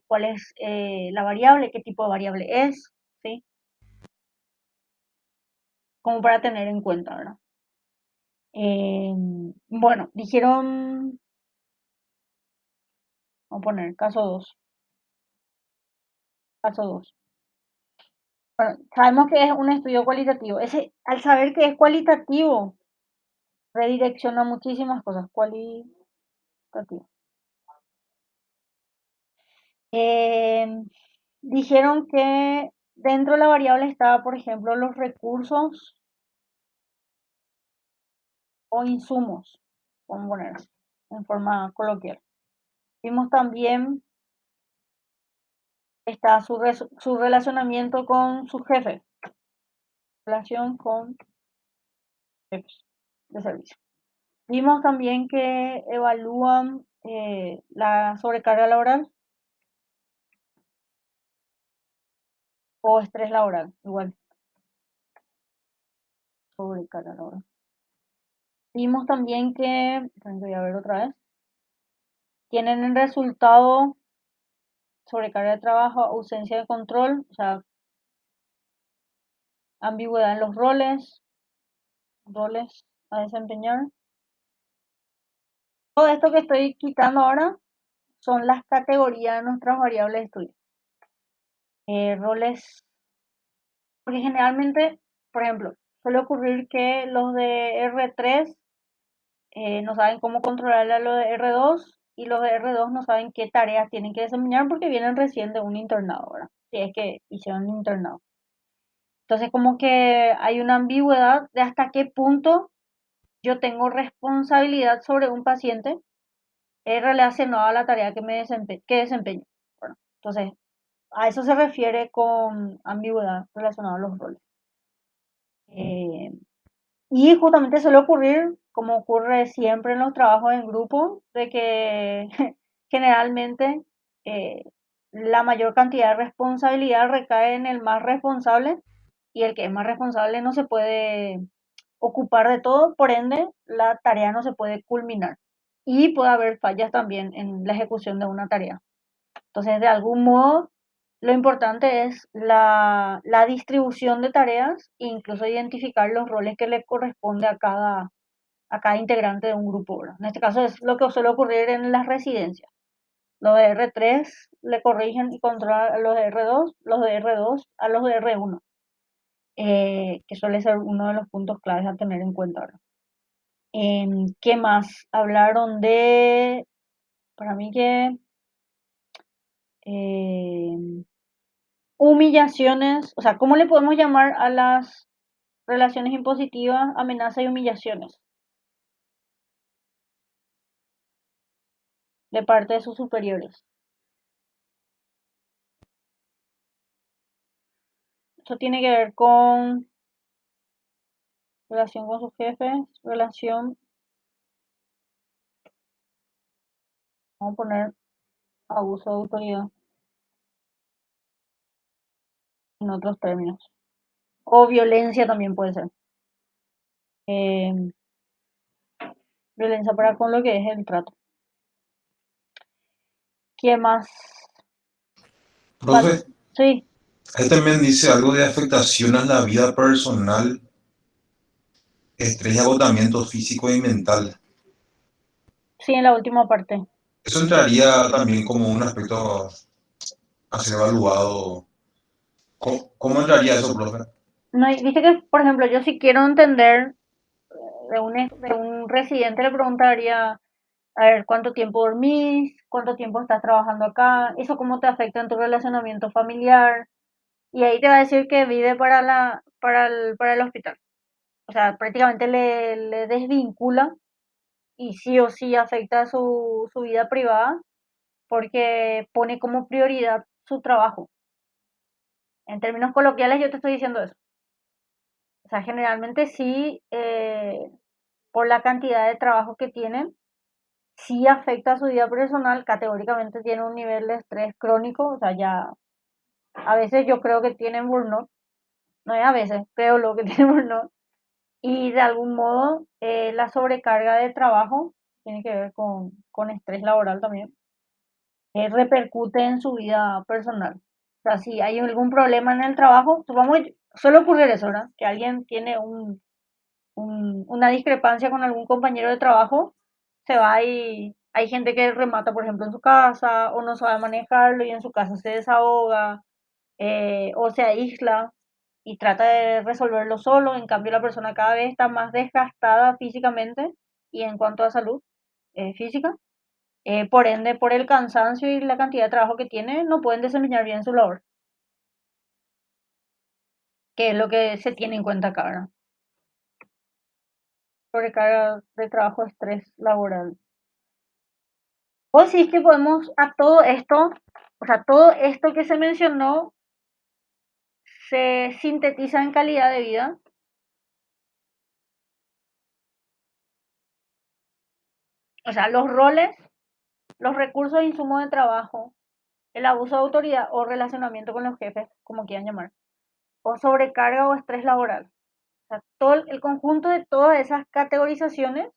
¿Cuál es la variable? ¿Qué tipo de variable es? ¿Sí? Como para tener en cuenta, ¿verdad? Bueno, dijeron, vamos a poner caso 2, caso 2. Bueno, sabemos que es un estudio cualitativo. Ese, al saber que es cualitativo, redirecciona muchísimas cosas. Cualitativo. Eh, Dijeron que dentro de la variable estaba, por ejemplo, los recursos o insumos, vamos a poner en forma coloquial. Vimos también está su relacionamiento con su jefe, relación con jefes de servicio. Vimos también que evalúan la sobrecarga laboral o estrés laboral, igual, sobrecarga laboral. Vimos también que, voy a ver otra vez, tienen el resultado sobrecarga de trabajo, ausencia de control, o sea, ambigüedad en los roles a desempeñar. Todo esto que estoy quitando ahora son las categorías de nuestras variables de estudio. Roles, porque generalmente, por ejemplo, suele ocurrir que los de R3 no saben cómo controlar a los de R2 y los de R2 no saben qué tareas tienen que desempeñar porque vienen recién de un internado, ¿verdad? Si es que hicieron un internado. Entonces, como que hay una ambigüedad de hasta qué punto yo tengo responsabilidad sobre un paciente relacionado a la tarea que desempeño. Bueno, entonces, a eso se refiere con ambigüedad relacionada a los roles. Eh, y justamente suele ocurrir, como ocurre siempre en los trabajos en grupo, de que generalmente eh, la mayor cantidad de responsabilidad recae en el más responsable y el que es más responsable no se puede ocupar de todo, por ende la tarea no se puede culminar y puede haber fallas también en la ejecución de una tarea. Entonces, de algún modo, lo importante es la distribución de tareas e incluso identificar los roles que le corresponde a cada integrante de un grupo, ¿verdad? En este caso es lo que suele ocurrir en las residencias. Los de R3 le corrigen y controlan a los de R2, los de R2 a los de R1, que suele ser uno de los puntos claves a tener en cuenta, ¿verdad? ¿Qué más? Hablaron de, para mí que, eh, humillaciones, o sea, ¿cómo le podemos llamar a las relaciones impositivas, amenaza y humillaciones de parte de sus superiores? Eso tiene que ver con relación con sus jefes, relación, vamos a poner abuso de autoridad en otros términos. O violencia también puede ser. Eh, Violencia para con lo que es el trato. ¿Qué más? Profe, Sí, ahí también dice algo de afectación a la vida personal, estrés y agotamiento físico y mental. sí, en la última parte. Eso entraría también como un aspecto a ser evaluado. ¿Cómo entraría eso, profe? No, viste que, por ejemplo, yo si quiero entender de un residente le preguntaría, a ver, ¿cuánto tiempo dormís? ¿Cuánto tiempo estás trabajando acá? ¿Eso cómo te afecta en tu relacionamiento familiar? Y ahí te va a decir que vive para el hospital. O sea, prácticamente le desvincula y sí o sí afecta su vida privada porque pone como prioridad su trabajo. En términos coloquiales yo te estoy diciendo eso. O sea, generalmente sí, por la cantidad de trabajo que tienen, sí afecta a su vida personal, categóricamente tiene un nivel de estrés crónico, o sea, ya a veces yo creo que tienen burnout, no es a veces, creo lo que tienen burnout, y de algún modo la sobrecarga de trabajo tiene que ver con estrés laboral también, repercute en su vida personal. O sea, si hay algún problema en el trabajo, supongamos, suele ocurrir eso, ¿verdad? Que alguien tiene una discrepancia con algún compañero de trabajo, se va y hay gente que remata, por ejemplo, en su casa, o no sabe manejarlo y en su casa se desahoga, o se aísla y trata de resolverlo solo. En cambio, la persona cada vez está más desgastada físicamente y en cuanto a salud física. Por ende, por el cansancio y la cantidad de trabajo que tiene, no pueden desempeñar bien su labor, que es lo que se tiene en cuenta acá, ¿verdad? Sobrecarga de trabajo, estrés laboral. Vos decís que podemos a todo esto, o sea, todo esto que se mencionó se sintetiza en calidad de vida. O sea, los roles, los recursos e insumos de trabajo, el abuso de autoridad o relacionamiento con los jefes, como quieran llamar, o sobrecarga o estrés laboral. O sea, todo el conjunto de todas esas categorizaciones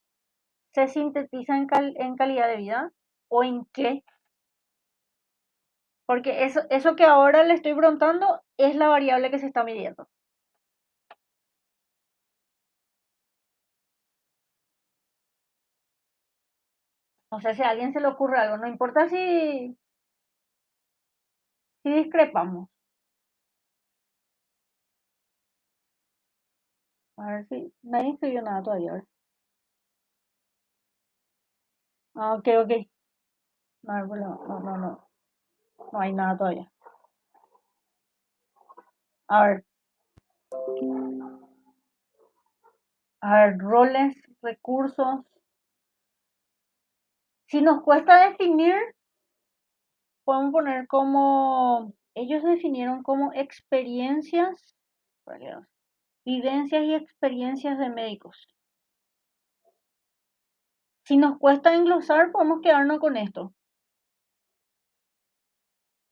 se sintetiza en calidad de vida o en qué. Porque eso que ahora le estoy preguntando es la variable que se está midiendo. No sé si a alguien se le ocurre algo, no importa si discrepamos. A ver si nadie escribió nada todavía. A ver. Ah, ok, ok. No hay problema. No, no, no. No hay nada todavía. A ver, roles, recursos. Si nos cuesta definir, podemos poner como, ellos definieron como experiencias, vivencias y experiencias de médicos. Si nos cuesta englosar, podemos quedarnos con esto.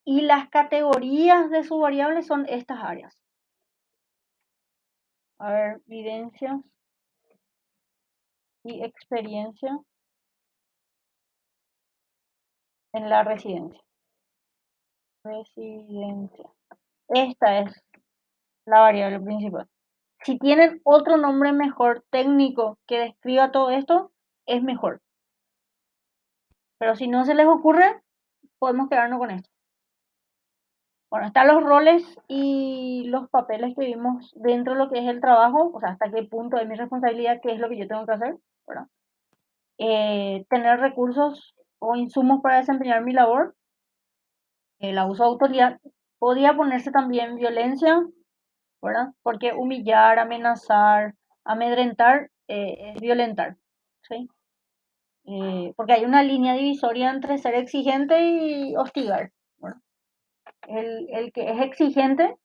Y las categorías de sus variables son estas áreas. A ver, vivencias y experiencia en la residencia. Residencia. Esta es la variable principal. Si tienen otro nombre mejor técnico que describa todo esto, es mejor. Pero si no se les ocurre, podemos quedarnos con esto. Bueno, están los roles y los papeles que vimos dentro de lo que es el trabajo, o sea, hasta qué punto es mi responsabilidad, qué es lo que yo tengo que hacer, ¿verdad? Tener recursos o insumos para desempeñar mi labor, el abuso de autoridad, podría ponerse también violencia, ¿verdad? Porque humillar, amenazar, amedrentar es violentar, ¿sí? Porque hay una línea divisoria entre ser exigente y hostigar, ¿verdad? El que es exigente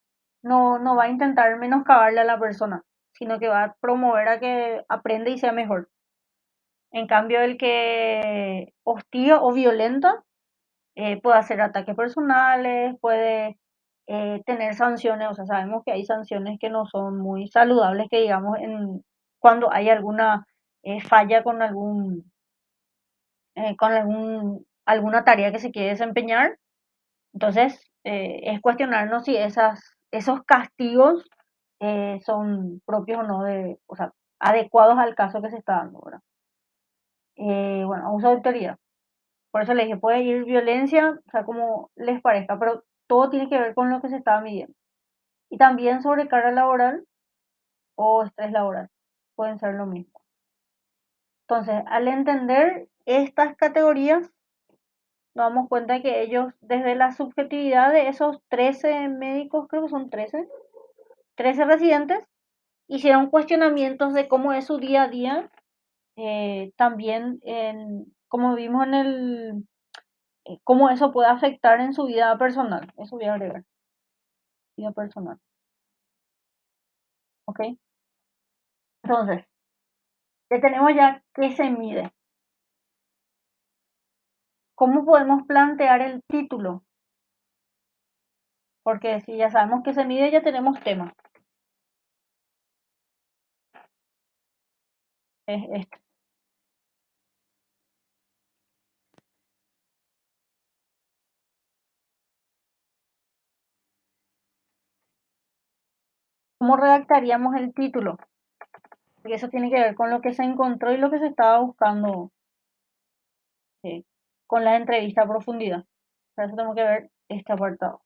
no va a intentar menoscabarle a la persona, sino que va a promover a que aprenda y sea mejor. En cambio, el que hostiga o violenta puede hacer ataques personales, puede tener sanciones, o sea, sabemos que hay sanciones que no son muy saludables, que digamos, cuando hay alguna falla alguna tarea que se quiere desempeñar. Entonces, es cuestionarnos si esos castigos son propios o no o sea, adecuados al caso que se está dando, ¿verdad? Bueno, abuso de autoridad. Por eso le dije, puede ir violencia, o sea, como les parezca, pero todo tiene que ver con lo que se está midiendo. Y también sobrecarga laboral o estrés laboral. Pueden ser lo mismo. Entonces, al entender estas categorías, nos damos cuenta que ellos, desde la subjetividad de esos 13 médicos, creo que son 13 residentes, hicieron cuestionamientos de cómo es su día a día, también como vimos cómo eso puede afectar en su vida personal. Eso voy a agregar, vida personal. ¿Ok? Entonces, ya tenemos ya qué se mide. ¿Cómo podemos plantear el título? Porque si ya sabemos que se mide, ya tenemos tema. Es esto. ¿Cómo redactaríamos el título? Porque eso tiene que ver con lo que se encontró y lo que se estaba buscando con la entrevista a profundidad. Para eso tenemos que ver este apartado.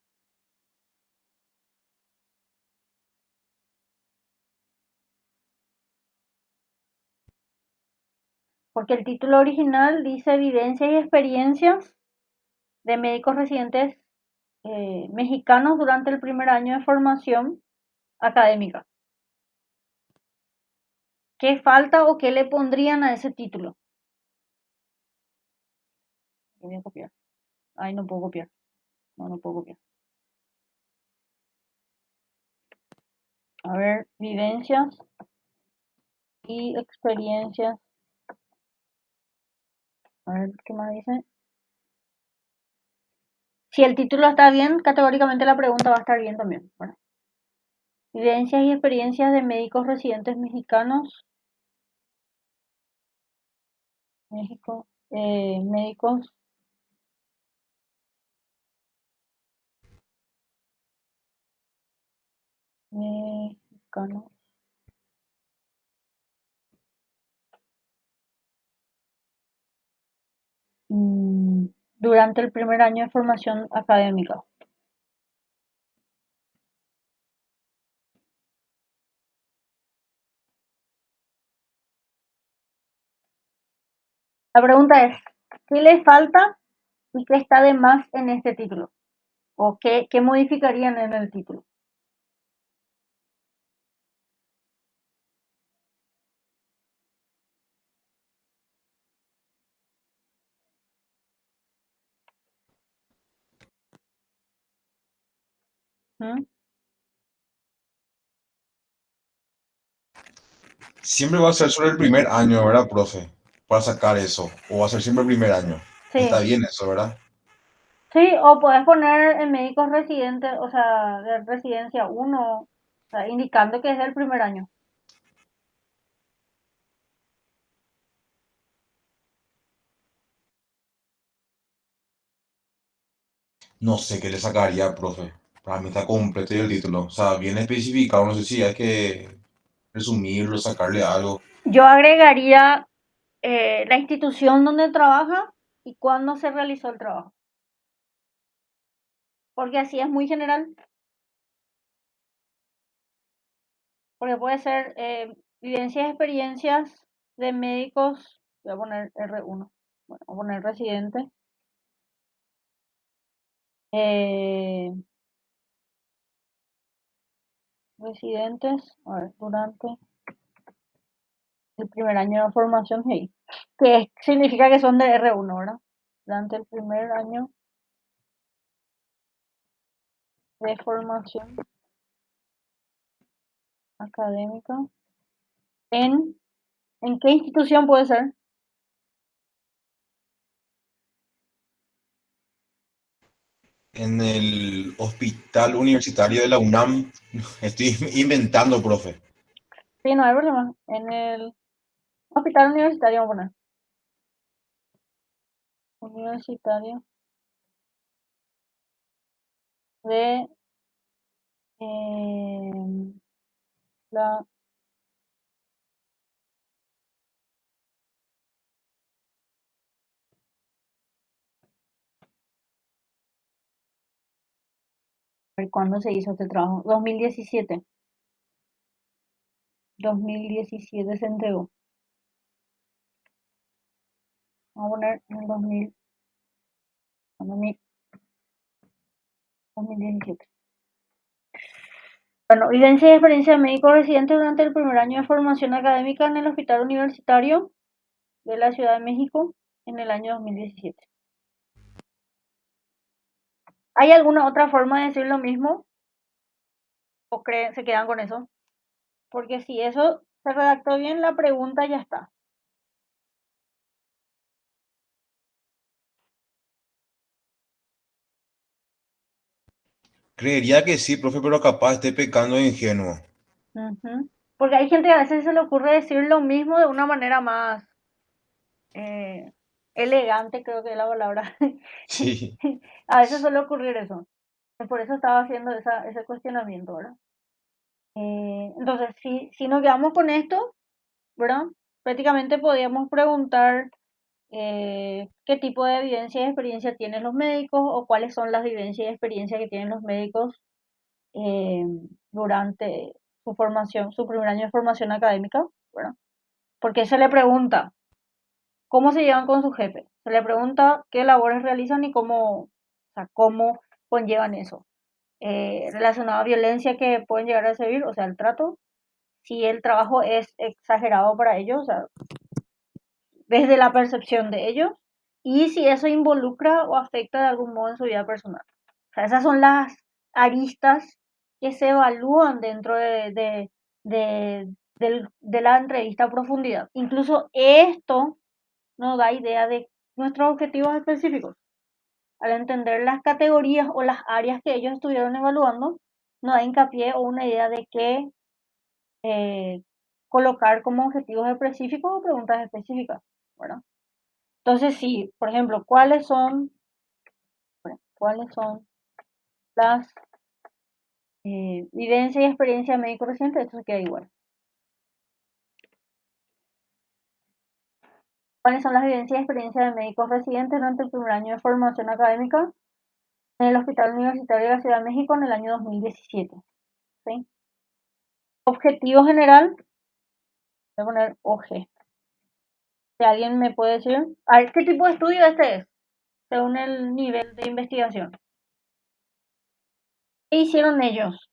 Porque el título original dice Vivencias y experiencias de médicos residentes mexicanos durante el primer año de formación académica. ¿Qué falta o qué le pondrían a ese título? Voy a copiar. Ay, no puedo copiar. No puedo copiar. A ver, vivencias y experiencias. A ver, ¿qué más dice? Si el título está bien, categóricamente la pregunta va a estar bien también. Bueno, vivencias y experiencias de médicos residentes mexicanos. México. Médicos mexicanos. Durante el primer año de formación académica. La pregunta es, ¿qué le falta y qué está de más en este título? ¿O qué modificarían en el título? ¿Mm? Siempre va a ser sobre el primer año, ¿verdad, profe? Para sacar eso. O va a ser siempre el primer año. Está Sí, bien eso, ¿verdad? sí, o puedes poner en médicos residentes, o sea, de residencia uno, o sea, indicando que es el primer año. No sé qué le sacaría, profe. Para mí está completo el título. O sea, bien especificado. No sé si hay que resumirlo, sacarle algo. Yo agregaría la institución donde trabaja y cuándo se realizó el trabajo, porque así es muy general, porque puede ser vivencias, experiencias de médicos, voy a poner R1, bueno, voy a poner residente, eh, residentes, a ver, durante el primer año de formación, hey, que significa que son de R1, ¿verdad? Durante el primer año de formación académica, ¿en, en qué institución puede ser? En el hospital universitario de la UNAM. Estoy inventando, profe. Sí, no hay problema, en el hospital universitario, vamos a poner, universitario de eh, la... ¿Cuándo se hizo este trabajo? 2017. 2017 se entregó. Vamos a poner en el 2000, 2017. Bueno, vivencia y experiencia de médico residente durante el primer año de formación académica en el Hospital Universitario de la Ciudad de México en el año 2017. ¿Hay alguna otra forma de decir lo mismo o creen, se quedan con eso? Porque si eso se redactó bien, la pregunta ya está. Creería que sí, profe, pero capaz esté pecando de ingenuo. Ujú. Porque hay gente que a veces se le ocurre decir lo mismo de una manera más eh, elegante, creo que es la palabra. Sí. A veces suele ocurrir eso. Por eso estaba haciendo ese cuestionamiento, ¿verdad? Entonces, si nos quedamos con esto, ¿verdad? Prácticamente podríamos preguntar qué tipo de evidencia y experiencia tienen los médicos o cuáles son las vivencias y experiencias que tienen los médicos eh, durante su formación, su primer año de formación académica, ¿verdad? Porque se le pregunta cómo se llevan con su jefe, se le pregunta qué labores realizan y cómo, o sea, cómo conllevan eso. Relacionado a violencia que pueden llegar a recibir, o sea, el trato, si el trabajo es exagerado para ellos, o sea, desde la percepción de ellos, y si eso involucra o afecta de algún modo en su vida personal. O sea, esas son las aristas que se evalúan dentro de la entrevista a profundidad. Incluso esto nos da idea de nuestros objetivos específicos. Al entender las categorías o las áreas que ellos estuvieron evaluando, nos da hincapié o una idea de qué eh, colocar como objetivos específicos o preguntas específicas, ¿verdad? Entonces, sí, por ejemplo, ¿cuáles son las vivencias y experiencias médico recientes? Esto se queda igual. ¿Cuáles son las vivencias y experiencias de médicos residentes durante el primer año de formación académica en el Hospital Universitario de la Ciudad de México en el año 2017? ¿Sí? Objetivo general, voy a poner OG. Si alguien me puede decir, a ver, ¿qué tipo de estudio este es? Según el nivel de investigación. ¿Qué hicieron ellos?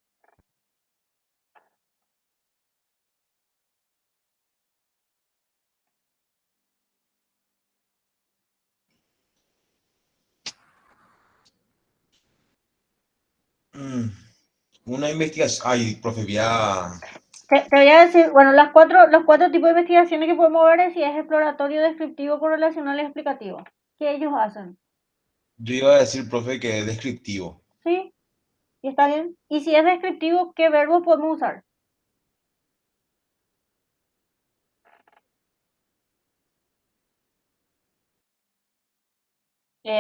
Mm, una investigación. Ay, profe, Te voy a decir, bueno, los cuatro tipos de investigaciones que podemos ver es si es exploratorio, descriptivo, correlacional y explicativo. ¿Qué ellos hacen? yo iba a decir, profe, que es descriptivo. ¿Sí? ¿Y está bien? Y si es descriptivo, ¿qué verbos podemos usar?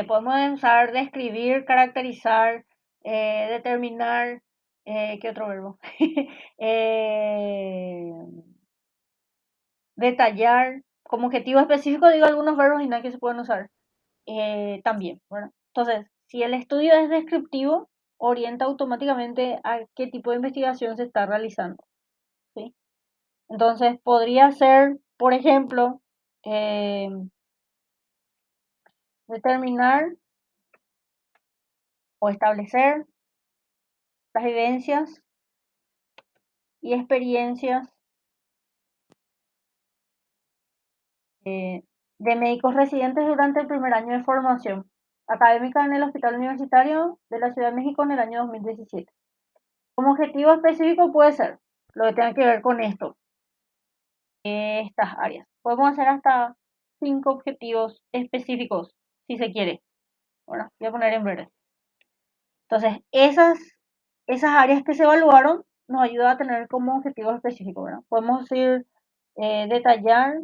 Podemos usar describir, caracterizar, determinar, ¿qué otro verbo? Eh, detallar, como objetivo específico, digo algunos verbos y no que se pueden usar también, ¿verdad? Entonces, si el estudio es descriptivo, orienta automáticamente a qué tipo de investigación se está realizando, ¿sí? Entonces, podría ser, por ejemplo, eh, determinar o establecer las vivencias y experiencias eh, de médicos residentes durante el primer año de formación académica en el Hospital Universitario de la Ciudad de México en el año 2017. Como objetivo específico puede ser lo que tenga que ver con esto, estas áreas. Podemos hacer hasta 5 objetivos específicos, si se quiere. Bueno, voy a poner en verde. Entonces, esas áreas que se evaluaron nos ayudan a tener como objetivo específico, ¿verdad? Podemos decir, detallar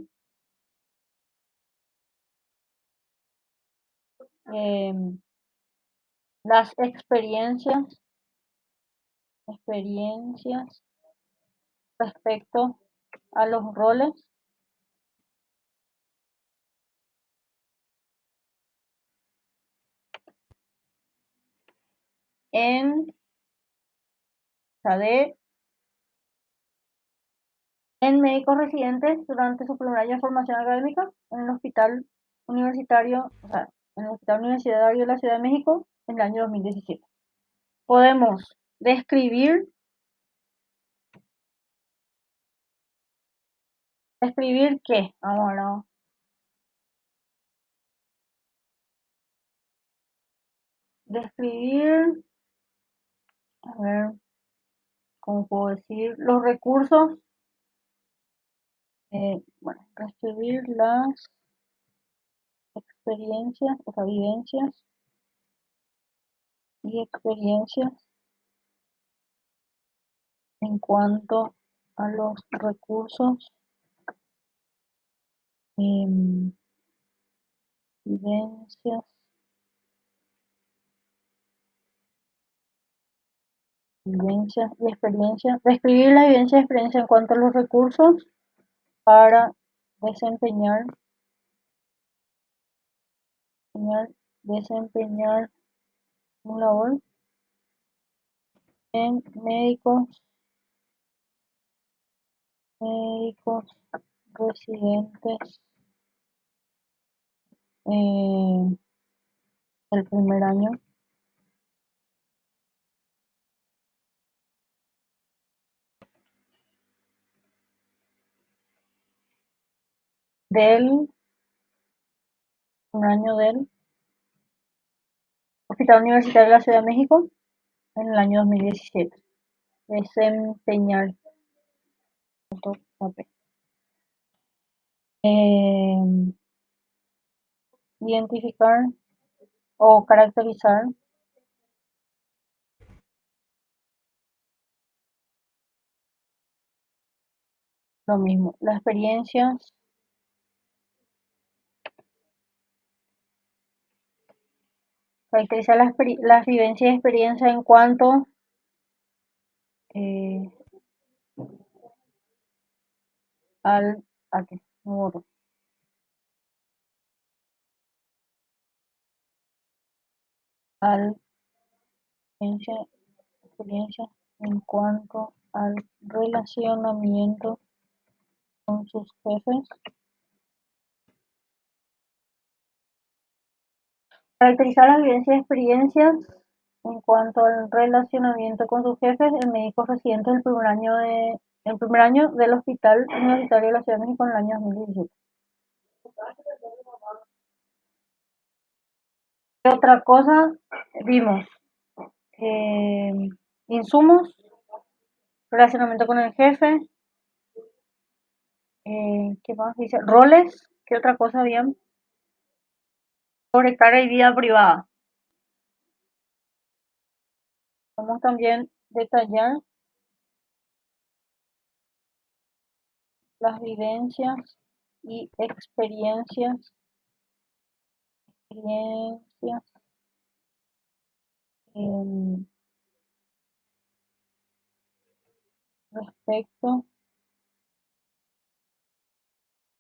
eh, las experiencias respecto a los roles en, o sea, en médicos residentes durante su primer año de formación académica en el hospital universitario, o sea, en el Hospital Universitario de la Ciudad de México en el año 2017. Podemos describir qué, ahora, describir, a ver, ¿cómo puedo decir? Los recursos, bueno, describir las experiencias, o sea, vivencias y experiencias en cuanto a los recursos, em, vivencias vivencias y experiencias. Describir la vivencia y experiencia en cuanto a los recursos para desempeñar, desempeñar un labor en médicos residentes eh, el primer año del del Hospital Universitario de la Ciudad de México en el año 2017. Desempeñar otro papel. Eh, identificar o caracterizar lo mismo. Las experiencias, caracterizar las vivencias y experiencias en cuanto eh, al, ¿a qué? No, al experiencia en cuanto al relacionamiento con sus jefes. Caracterizar las vivencias y experiencias en cuanto al relacionamiento con sus jefes, el médico residente el primer año del Hospital Universitario de la Ciudad de México en el año 2017. ¿Qué otra cosa vimos? Eh, insumos, relacionamiento con el jefe, ¿qué más dice? Roles, ¿qué otra cosa habían? Sobrecarga y vida privada. Vamos también a detallar las vivencias y experiencias en respecto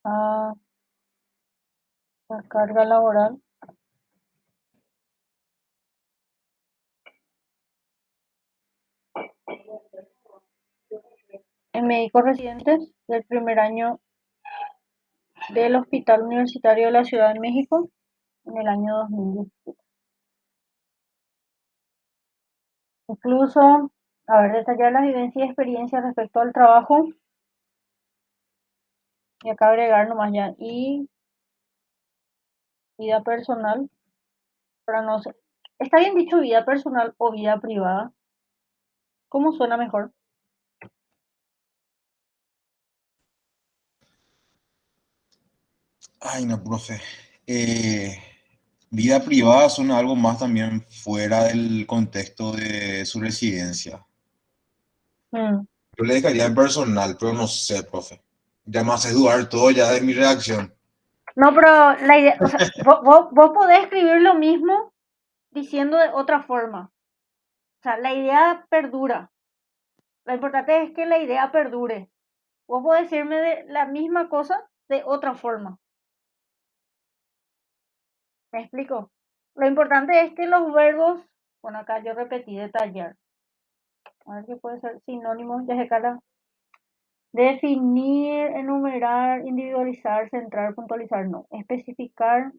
a la carga laboral en médicos residentes del primer año del Hospital Universitario de la Ciudad de México en el año 2017. Incluso, a ver, detallar las vivencias y experiencias respecto al trabajo y acá agregar nomás ya y vida personal para no ser. ¿Está bien dicho vida personal o vida privada? ¿Cómo suena mejor? Ay, no, profe. Eh, Vida privada suena algo más también fuera del contexto de su residencia. Mm. Yo le dejaría en personal, pero no sé, profe. Ya me hace dudar todo ya de mi reacción. No, pero la idea, o sea, vos podés escribir lo mismo diciendo de otra forma. O sea, la idea perdura. Lo importante es que la idea perdure. Vos podés decirme de la misma cosa de otra forma. ¿Me explico? Lo importante es que los verbos, bueno, acá yo repetí detallar. A ver qué puede ser sinónimos, ya se cara. Definir, enumerar, individualizar, centrar, puntualizar, no. Especificar,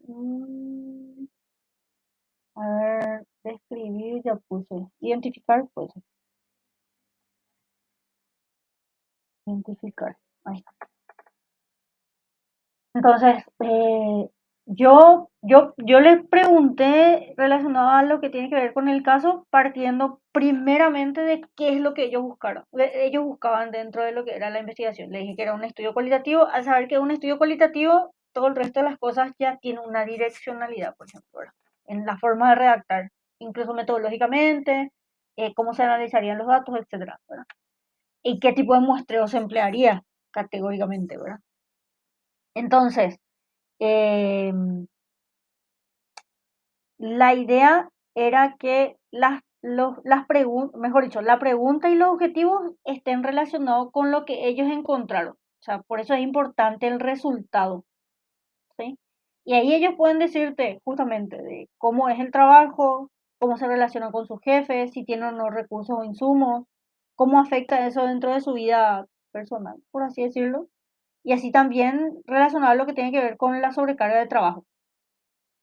a ver, describir, ya puse. Identificar, pues. Identificar. Ahí está. Entonces, yo les pregunté relacionado a lo que tiene que ver con el caso, partiendo primeramente de qué es lo que ellos buscaron. Ellos buscaban dentro de lo que era la investigación. Le dije que era un estudio cualitativo. Al saber que es un estudio cualitativo, todo el resto de las cosas ya tiene una direccionalidad, por ejemplo, ¿verdad? En la forma de redactar, incluso metodológicamente, cómo se analizarían los datos, etcétera, ¿verdad? Y qué tipo de muestreo se emplearía categóricamente, ¿verdad? Entonces, eh, la idea era que las preguntas, mejor dicho, la pregunta y los objetivos estén relacionados con lo que ellos encontraron. O sea, por eso es importante el resultado, ¿sí? Y ahí ellos pueden decirte justamente de cómo es el trabajo, cómo se relaciona con sus jefes, si tienen o no recursos o insumos, cómo afecta eso dentro de su vida personal, por así decirlo. Y así también relacionado a lo que tiene que ver con la sobrecarga de trabajo.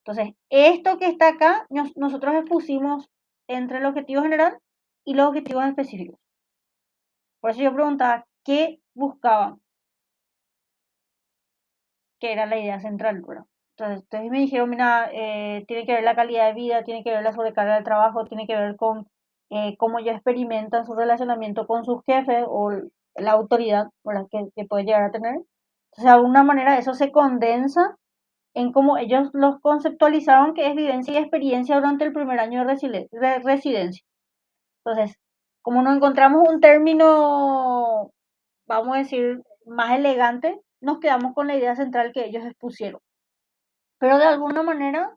Entonces, esto que está acá, nosotros expusimos entre el objetivo general y los objetivos específicos. Por eso yo preguntaba, ¿qué buscaban? Que era la idea central, ¿verdad? Entonces me dijeron, mira, tiene que ver la calidad de vida, tiene que ver la sobrecarga de trabajo, tiene que ver con cómo ellos experimentan su relacionamiento con sus jefes o la autoridad, ¿verdad? Que puede llegar a tener. Entonces, de alguna manera eso se condensa en cómo ellos los conceptualizaron que es vivencia y experiencia durante el primer año de residencia. Entonces, como no encontramos un término, vamos a decir, más elegante, nos quedamos con la idea central que ellos expusieron. Pero de alguna manera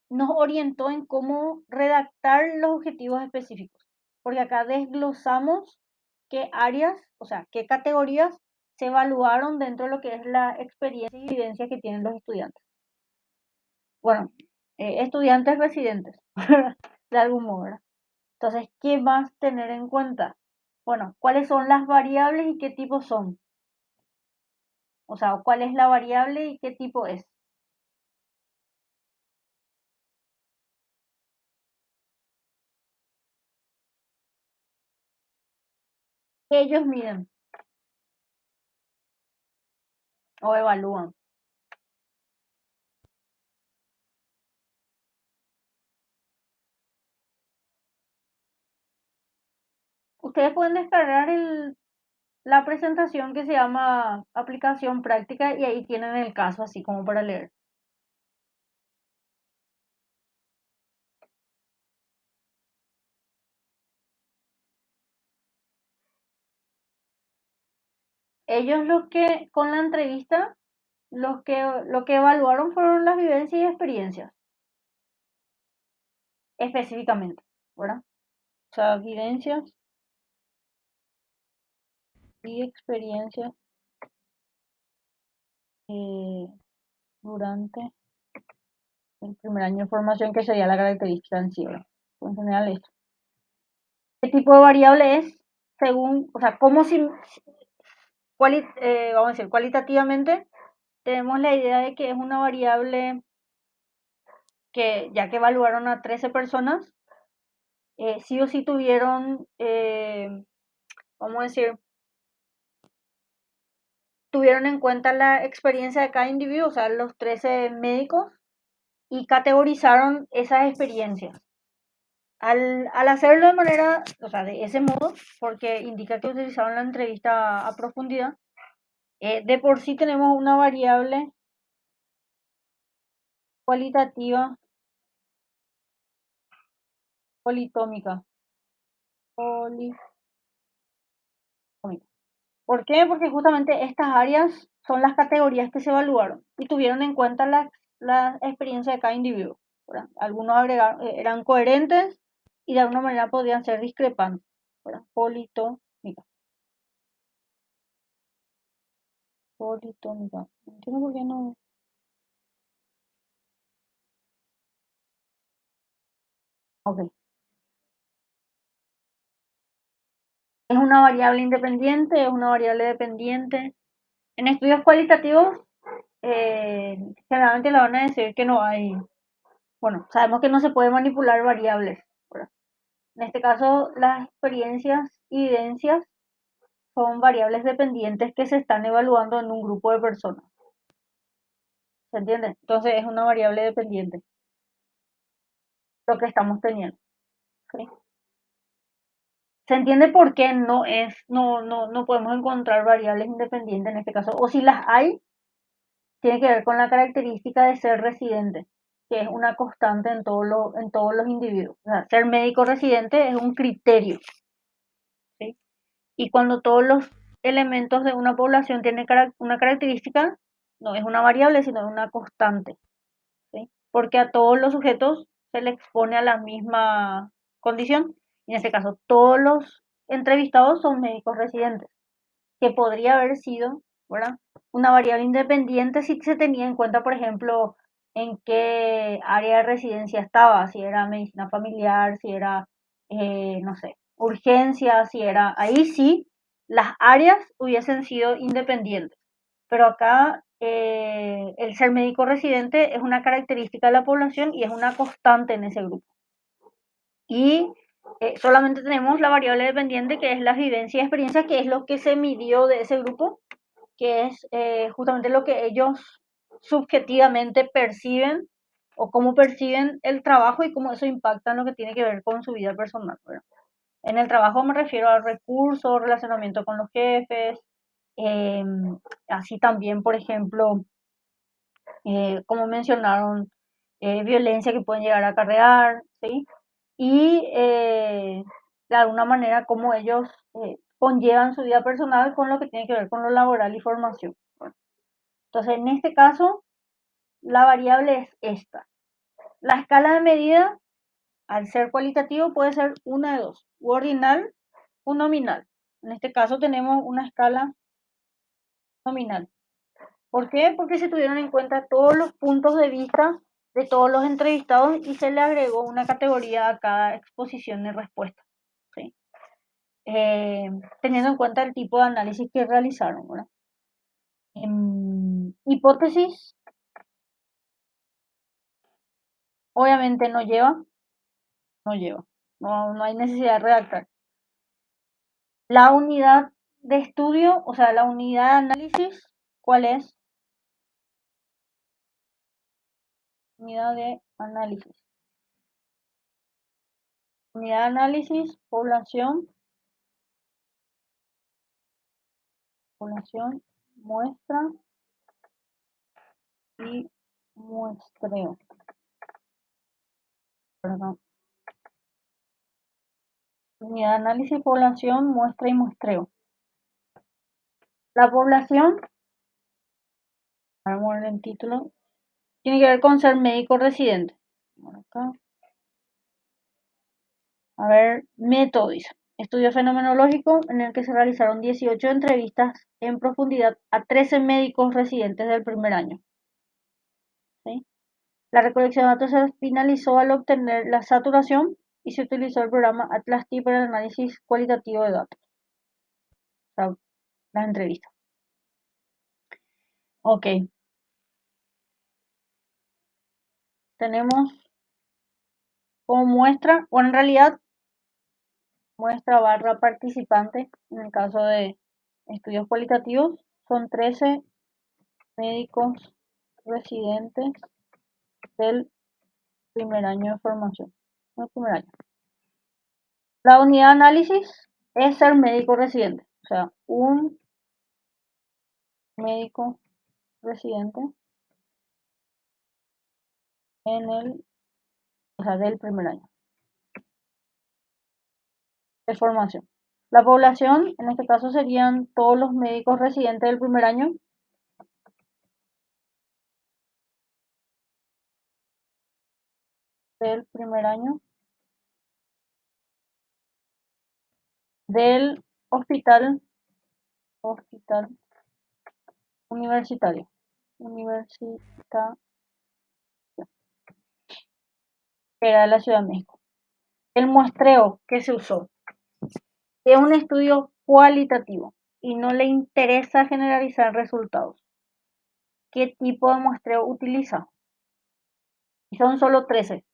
nos orientó en cómo redactar los objetivos específicos. Porque acá desglosamos qué áreas, o sea, qué categorías se evaluaron dentro de lo que es la experiencia y vivencia que tienen los estudiantes. Bueno, estudiantes residentes, de algún modo, ¿verdad? Entonces, ¿qué más tener en cuenta? Bueno, ¿cuáles son las variables y qué tipo son? O sea, ¿cuál es la variable y qué tipo es? ¿Qué ellos miden o evalúan? Ustedes pueden descargar la presentación que se llama aplicación práctica y ahí tienen el caso así como para leer. Ellos con la entrevista, lo que evaluaron fueron las vivencias y experiencias, específicamente, ¿verdad? O sea, vivencias y experiencias eh, durante el primer año de formación, que sería la característica en sí, ¿verdad? En general esto. ¿Qué tipo de variable es? Según, o sea, cómo si, vamos a decir, cualitativamente, tenemos la idea de que es una variable que, ya que evaluaron a 13 personas, sí o sí tuvieron, vamos a decir, tuvieron en cuenta la experiencia de cada individuo, o sea, los 13 médicos, y categorizaron esas experiencias. Al hacerlo de manera, o sea, de ese modo, porque indica que utilizaron la entrevista a profundidad, de por sí tenemos una variable cualitativa politómica. Politómica. ¿Por qué? Porque justamente estas áreas son las categorías que se evaluaron y tuvieron en cuenta la experiencia de cada individuo, ¿verdad? Algunos eran coherentes y de alguna manera podrían ser discrepantes, ¿verdad? Politómica. Politómica. No entiendo por qué no. Ok. Es una variable independiente, es una variable dependiente. En estudios cualitativos, generalmente le van a decir que no hay, bueno, sabemos que no se puede manipular variables, ¿verdad? En este caso, las experiencias y evidencias son variables dependientes que se están evaluando en un grupo de personas. ¿Se entiende? Entonces es una variable dependiente lo que estamos teniendo. ¿Sí? ¿Se entiende por qué no podemos encontrar variables independientes en este caso? O si las hay, tiene que ver con la característica de ser residente, que es una constante en todos los individuos. O sea, ser médico residente es un criterio, ¿sí? Y cuando todos los elementos de una población tienen una característica, no es una variable, sino una constante, ¿sí? Porque a todos los sujetos se les expone a la misma condición Y en este caso, todos los entrevistados son médicos residentes, que podría haber sido, ¿verdad? Una variable independiente si se tenía en cuenta, por ejemplo, en qué área de residencia estaba, si era medicina familiar, si era, no sé, urgencia, si era, ahí sí, las áreas hubiesen sido independientes. Pero acá el ser médico residente es una característica de la población y es una constante en ese grupo. Y solamente tenemos la variable dependiente que es la vivencia y experiencia, que es lo que se midió de ese grupo, que es justamente lo que ellos subjetivamente perciben o cómo perciben el trabajo y cómo eso impacta en lo que tiene que ver con su vida personal, ¿verdad? En el trabajo me refiero al recurso, relacionamiento con los jefes, eh, así también, por ejemplo, como mencionaron, violencia que pueden llegar a acarrear, ¿sí? Y de alguna manera cómo ellos conllevan su vida personal con lo que tiene que ver con lo laboral y formación. Bueno, entonces, en este caso, la variable es esta. La escala de medida, al ser cualitativo, puede ser una de dos, u ordinal o nominal. En este caso tenemos una escala nominal. ¿Por qué? Porque se tuvieron en cuenta todos los puntos de vista de todos los entrevistados y se le agregó una categoría a cada exposición y respuesta, ¿sí? Teniendo en cuenta el tipo de análisis que realizaron, ¿verdad? Hipótesis, obviamente no lleva, no hay necesidad de redactar. La unidad de estudio, o sea, la unidad de análisis, ¿cuál es? Unidad de análisis. Unidad de análisis, población, muestra y muestreo. Perdón. Unidad de análisis, población, muestra y muestreo. La población, vamos a ver el título, tiene que ver con ser médico residente. Acá. A ver, método dice. Estudio fenomenológico en el que se realizaron 18 entrevistas en profundidad a 13 médicos residentes del primer año. ¿Sí? La recolección de datos se finalizó al obtener la saturación y se utilizó el programa Atlas-T para el análisis cualitativo de datos. O sea, las entrevistas. Ok. Tenemos como muestra, o en realidad muestra barra participante, en el caso de estudios cualitativos, son 13 médicos residentes del primer año de formación. No, primer año. La unidad de análisis es ser médico residente, o sea, un médico residente en el, o sea, del primer año de formación. La población, en este caso, serían todos los médicos residentes del primer año del hospital universitario, que era de la Ciudad de México. El muestreo que se usó es un estudio cualitativo y no le interesa generalizar resultados. ¿Qué tipo de muestreo utiliza? Y son solo 13.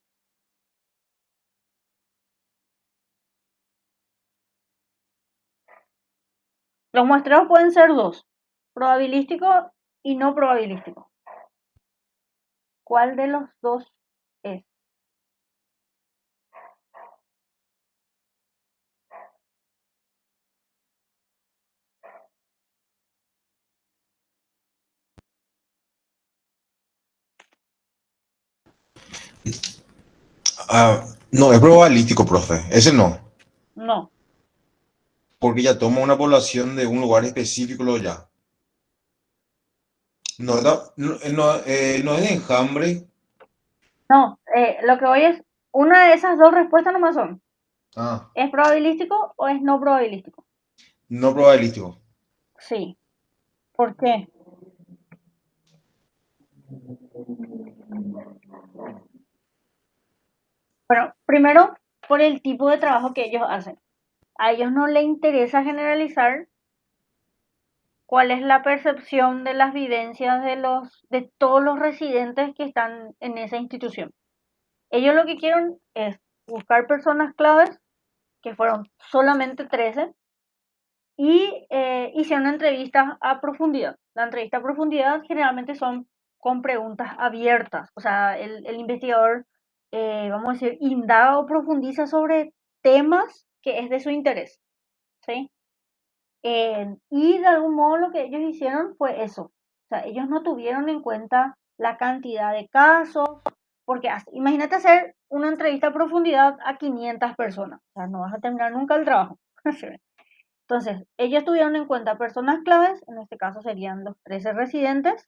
Los muestreos pueden ser dos, probabilístico y no probabilístico. ¿Cuál de los dos es? No, es probabilístico, profe. Ese no. No, Porque ya toma una población de un lugar específico lo ya. No, no es de enjambre. no. Lo que voy es, una de esas dos respuestas nomás son. Ah, ¿Es probabilístico o es no probabilístico? no probabilístico. Sí. ¿Por qué? Bueno, primero, por el tipo de trabajo que ellos hacen. A ellos no les interesa generalizar cuál es la percepción de las vivencias de todos los residentes que están en esa institución. Ellos lo que quieren es buscar personas claves, que fueron solamente 13, y hicieron entrevistas a profundidad. La entrevista a profundidad generalmente son con preguntas abiertas, o sea, el investigador, vamos a decir, indaga o profundiza sobre temas que es de su interés, ¿sí? Y de algún modo lo que ellos hicieron fue eso. O sea, ellos no tuvieron en cuenta la cantidad de casos, porque imagínate hacer una entrevista a profundidad a 500 personas. O sea, no vas a terminar nunca el trabajo. Entonces, ellos tuvieron en cuenta personas claves, en este caso serían los 13 residentes,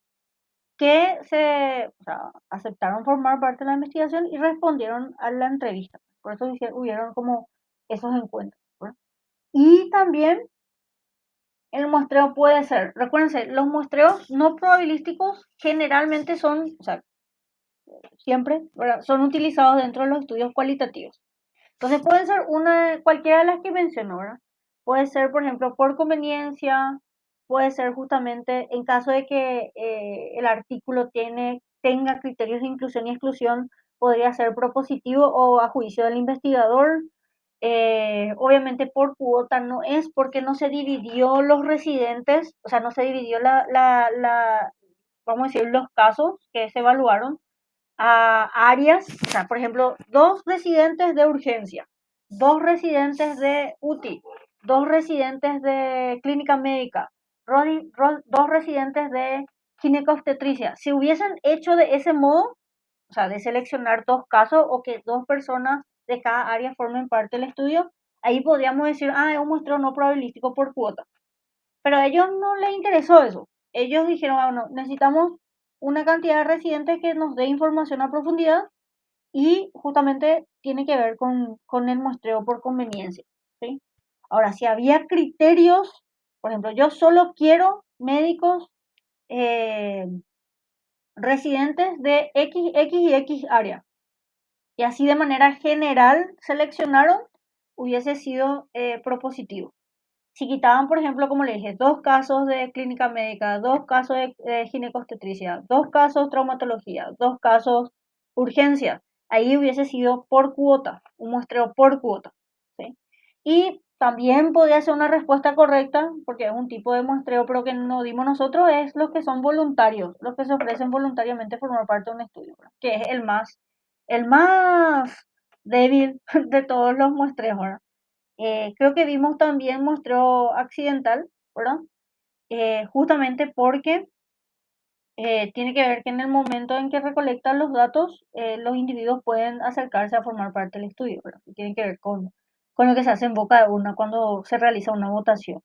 que o sea, aceptaron formar parte de la investigación y respondieron a la entrevista. Por eso hubieron como esos encuentros, ¿verdad? Y también el muestreo puede ser, recuérdense, los muestreos no probabilísticos generalmente son, o sea, siempre, ¿verdad? Son utilizados dentro de los estudios cualitativos. Entonces pueden ser cualquiera de las que mencionó, ¿verdad? Puede ser, por ejemplo, por conveniencia, puede ser justamente en caso de que el artículo tenga criterios de inclusión y exclusión, podría ser propositivo o a juicio del investigador. Obviamente por cuota no es porque no se dividió los residentes, o sea, no se dividió vamos a decir, los casos que se evaluaron a áreas, o sea, por ejemplo, dos residentes de urgencia, dos residentes de UTI, dos residentes de clínica médica, dos residentes de ginecobstetricia. Si hubiesen hecho de ese modo, o sea, de seleccionar dos casos o que dos personas de cada área formen parte del estudio, ahí podríamos decir, ah, es un muestreo no probabilístico por cuota. Pero a ellos no les interesó eso. Ellos dijeron, ah, no, necesitamos una cantidad de residentes que nos dé información a profundidad y justamente tiene que ver con el muestreo por conveniencia, ¿sí? Ahora, si había criterios, por ejemplo, yo solo quiero médicos eh, residentes de X, X y X área, y así de manera general seleccionaron, hubiese sido propositivo. Si quitaban, por ejemplo, como le dije, dos casos de clínica médica, dos casos de ginecobstetricia, dos casos traumatología, dos casos urgencia, ahí hubiese sido por cuota, un muestreo por cuota, ¿sí? Y también podría ser una respuesta correcta, porque es un tipo de muestreo, pero que no dimos nosotros, es los que son voluntarios, los que se ofrecen voluntariamente formar parte de un estudio, ¿verdad? Que es el más débil de todos los muestreos, ¿verdad? Creo que vimos también muestreo accidental, ¿verdad? Justamente porque tiene que ver que en el momento en que recolectan los datos, los individuos pueden acercarse a formar parte del estudio, ¿verdad? Y tiene que ver con lo que se hace en boca de urna cuando se realiza una votación.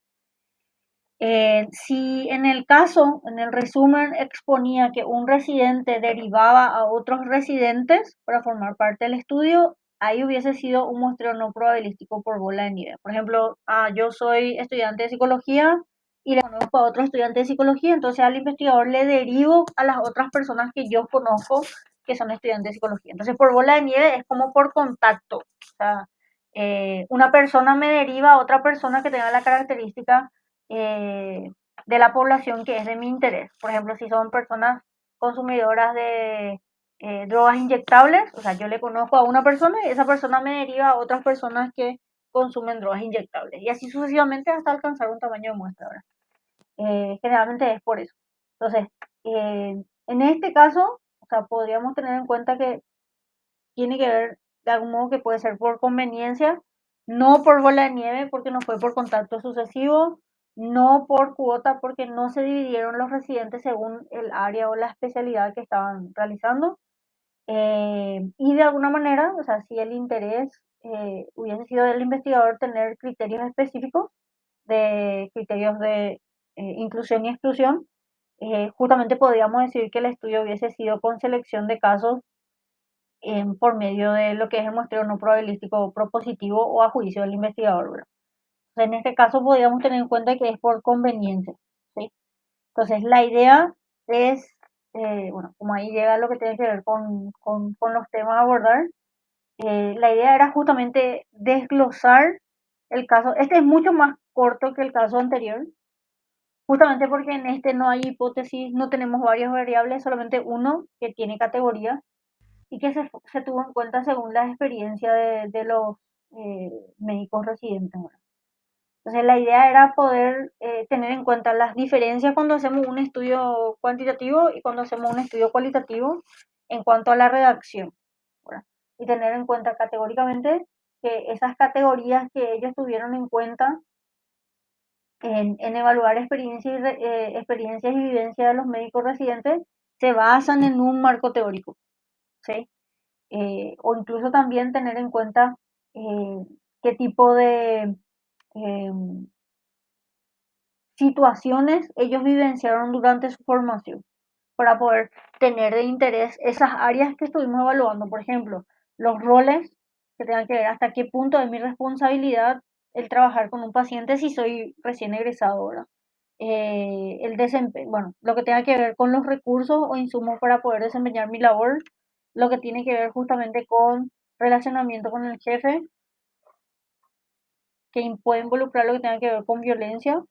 Si en el caso, en el resumen, exponía que un residente derivaba a otros residentes para formar parte del estudio, ahí hubiese sido un muestreo no probabilístico por bola de nieve. Por ejemplo, yo soy estudiante de psicología y le conozco a otro estudiante de psicología, entonces al investigador le derivo a las otras personas que yo conozco que son estudiantes de psicología. Entonces, por bola de nieve es como por contacto. O sea, una persona me deriva a otra persona que tenga la característica eh, de la población que es de mi interés. Por ejemplo, si son personas consumidoras de drogas inyectables, o sea, yo le conozco a una persona y esa persona me deriva a otras personas que consumen drogas inyectables. Y así sucesivamente hasta alcanzar un tamaño de muestra, ¿verdad? Generalmente es por eso. Entonces, en este caso, o sea, podríamos tener en cuenta que tiene que ver de algún modo que puede ser por conveniencia, no por bola de nieve porque no fue por contacto sucesivo, no por cuota porque no se dividieron los residentes según el área o la especialidad que estaban realizando. Y de alguna manera, o sea, si el interés hubiese sido del investigador tener criterios específicos, de criterios de inclusión y exclusión, justamente podríamos decir que el estudio hubiese sido con selección de casos por medio de lo que es el muestreo no probabilístico propositivo o a juicio del investigador, ¿verdad? En este caso podríamos tener en cuenta que es por conveniencia, ¿sí? Entonces la idea es, bueno, como ahí llega lo que tiene que ver con los temas a abordar, la idea era justamente desglosar el caso. Este es mucho más corto que el caso anterior, justamente porque en este no hay hipótesis, no tenemos varias variables, solamente uno que tiene categoría y que se tuvo en cuenta según la experiencia de los médicos residentes. ¿Verdad? Entonces la idea era poder tener en cuenta las diferencias cuando hacemos un estudio cuantitativo y cuando hacemos un estudio cualitativo en cuanto a la redacción. ¿Verdad? Y tener en cuenta categóricamente que esas categorías que ellos tuvieron en cuenta en evaluar experiencias y vivencias de los médicos residentes se basan en un marco teórico, ¿sí? O incluso también tener en cuenta eh, qué tipo de eh, situaciones ellos vivenciaron durante su formación para poder tener de interés esas áreas que estuvimos evaluando. Por ejemplo, los roles que tengan que ver hasta qué punto es mi responsabilidad el trabajar con un paciente si soy recién egresado, ¿verdad? El desempeño, bueno, lo que tenga que ver con los recursos o insumos para poder desempeñar mi labor, lo que tiene que ver justamente con relacionamiento con el jefe, que puede involucrar lo que tenga que ver con violencia,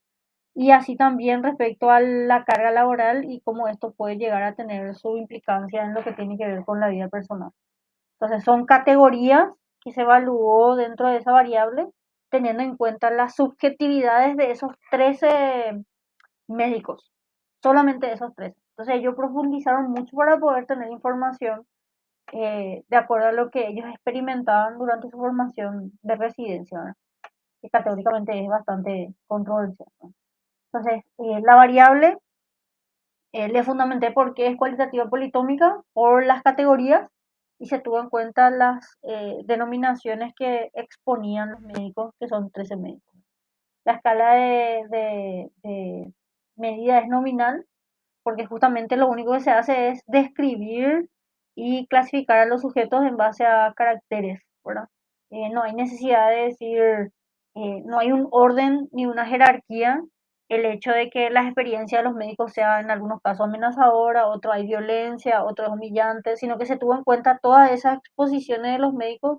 y así también respecto a la carga laboral y cómo esto puede llegar a tener su implicancia en lo que tiene que ver con la vida personal. Entonces son categorías que se evaluó dentro de esa variable, teniendo en cuenta las subjetividades de esos 13 médicos, solamente esos 13. Entonces ellos profundizaron mucho para poder tener información de acuerdo a lo que ellos experimentaban durante su formación de residencia, ¿verdad? Que categóricamente es bastante controversial, ¿no? Entonces, la variable le fundamenté por qué es cualitativa politómica, por las categorías, y se tuvo en cuenta las denominaciones que exponían los médicos, que son 13 médicos. La escala de medida es nominal, porque justamente lo único que se hace es describir y clasificar a los sujetos en base a caracteres, ¿verdad? No hay necesidad de decir, no hay un orden ni una jerarquía. El hecho de que las experiencias de los médicos sea en algunos casos amenazadora, otro hay violencia, otro es humillante, sino que se tuvo en cuenta todas esas exposiciones de los médicos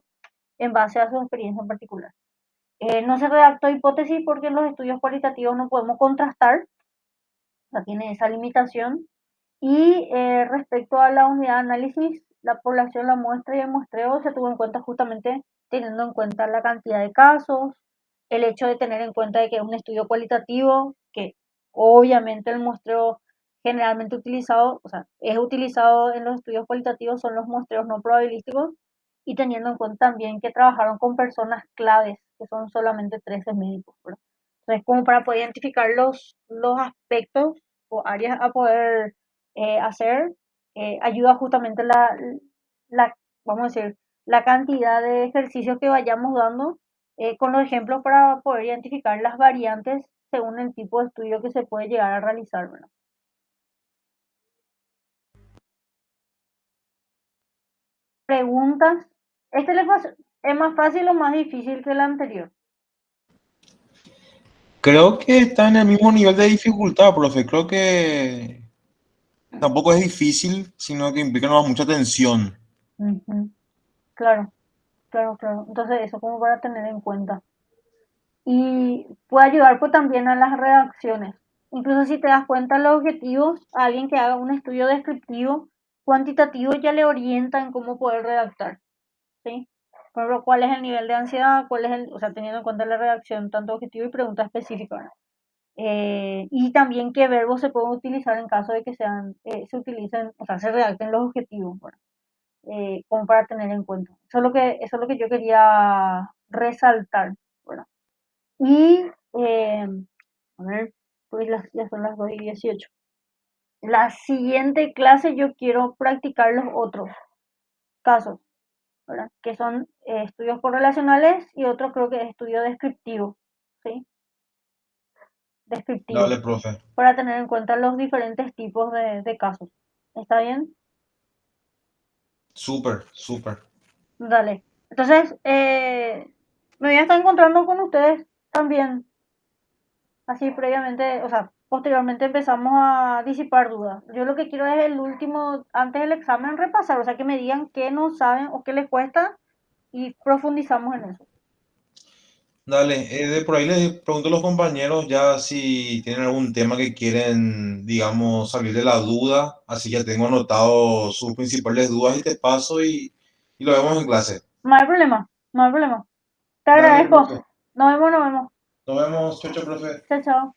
en base a su experiencia en particular. No se redactó hipótesis porque en los estudios cualitativos no podemos contrastar, o sea, tiene esa limitación. Y respecto a la unidad de análisis, la población, la muestra y el muestreo se tuvo en cuenta justamente teniendo en cuenta la cantidad de casos, el hecho de tener en cuenta de que es un estudio cualitativo, que obviamente el muestreo generalmente utilizado, o sea, es utilizado en los estudios cualitativos, son los muestreos no probabilísticos, y teniendo en cuenta también que trabajaron con personas claves, que son solamente 13 médicos, ¿verdad? Entonces, como para poder identificar los aspectos o áreas a poder hacer, ayuda justamente la, vamos a decir, la cantidad de ejercicios que vayamos dando con los ejemplos para poder identificar las variantes según el tipo de estudio que se puede llegar a realizar, ¿verdad? Preguntas. Este es más fácil o más difícil que el anterior. Creo que está en el mismo nivel de dificultad, profe. Creo que tampoco es difícil, sino que implica nomás mucha tensión. Ujú. Claro, claro, claro. Entonces eso como para tener en cuenta. Y puede ayudar pues también a las redacciones. Incluso si te das cuenta los objetivos, a alguien que haga un estudio descriptivo, cuantitativo ya le orienta en cómo poder redactar, ¿sí? Por ejemplo, cuál es el nivel de ansiedad, cuál es o sea, teniendo en cuenta la redacción, tanto objetivo y pregunta específica, ¿verdad? Y también qué verbos se pueden utilizar en caso de que se utilicen, o sea, se redacten los objetivos, ¿verdad? Como para tener en cuenta. Eso es lo que yo quería resaltar, ¿verdad? Y, a ver, pues ya son las 2:18. La siguiente clase yo quiero practicar los otros casos, ¿verdad? Que son estudios correlacionales y otro creo que es estudio descriptivo, ¿sí? Descriptivo, Dale, profe. para tener en cuenta los diferentes tipos de casos. ¿Está bien? Súper, súper. Dale. Entonces, me voy a estar encontrando con ustedes también, así previamente, o sea, posteriormente empezamos a disipar dudas. Yo lo que quiero es el último, antes del examen, repasar, o sea, que me digan qué no saben o qué les cuesta y profundizamos en eso. Dale, de por ahí les pregunto a los compañeros ya si tienen algún tema que quieren, digamos, salir de la duda. Así ya tengo anotado sus principales dudas y te paso y lo vemos en clase. No hay problema, no hay problema. Te Dale, agradezco. profe. Nos vemos, nos vemos. Nos vemos. Chau, chau, profe. Chao, chao.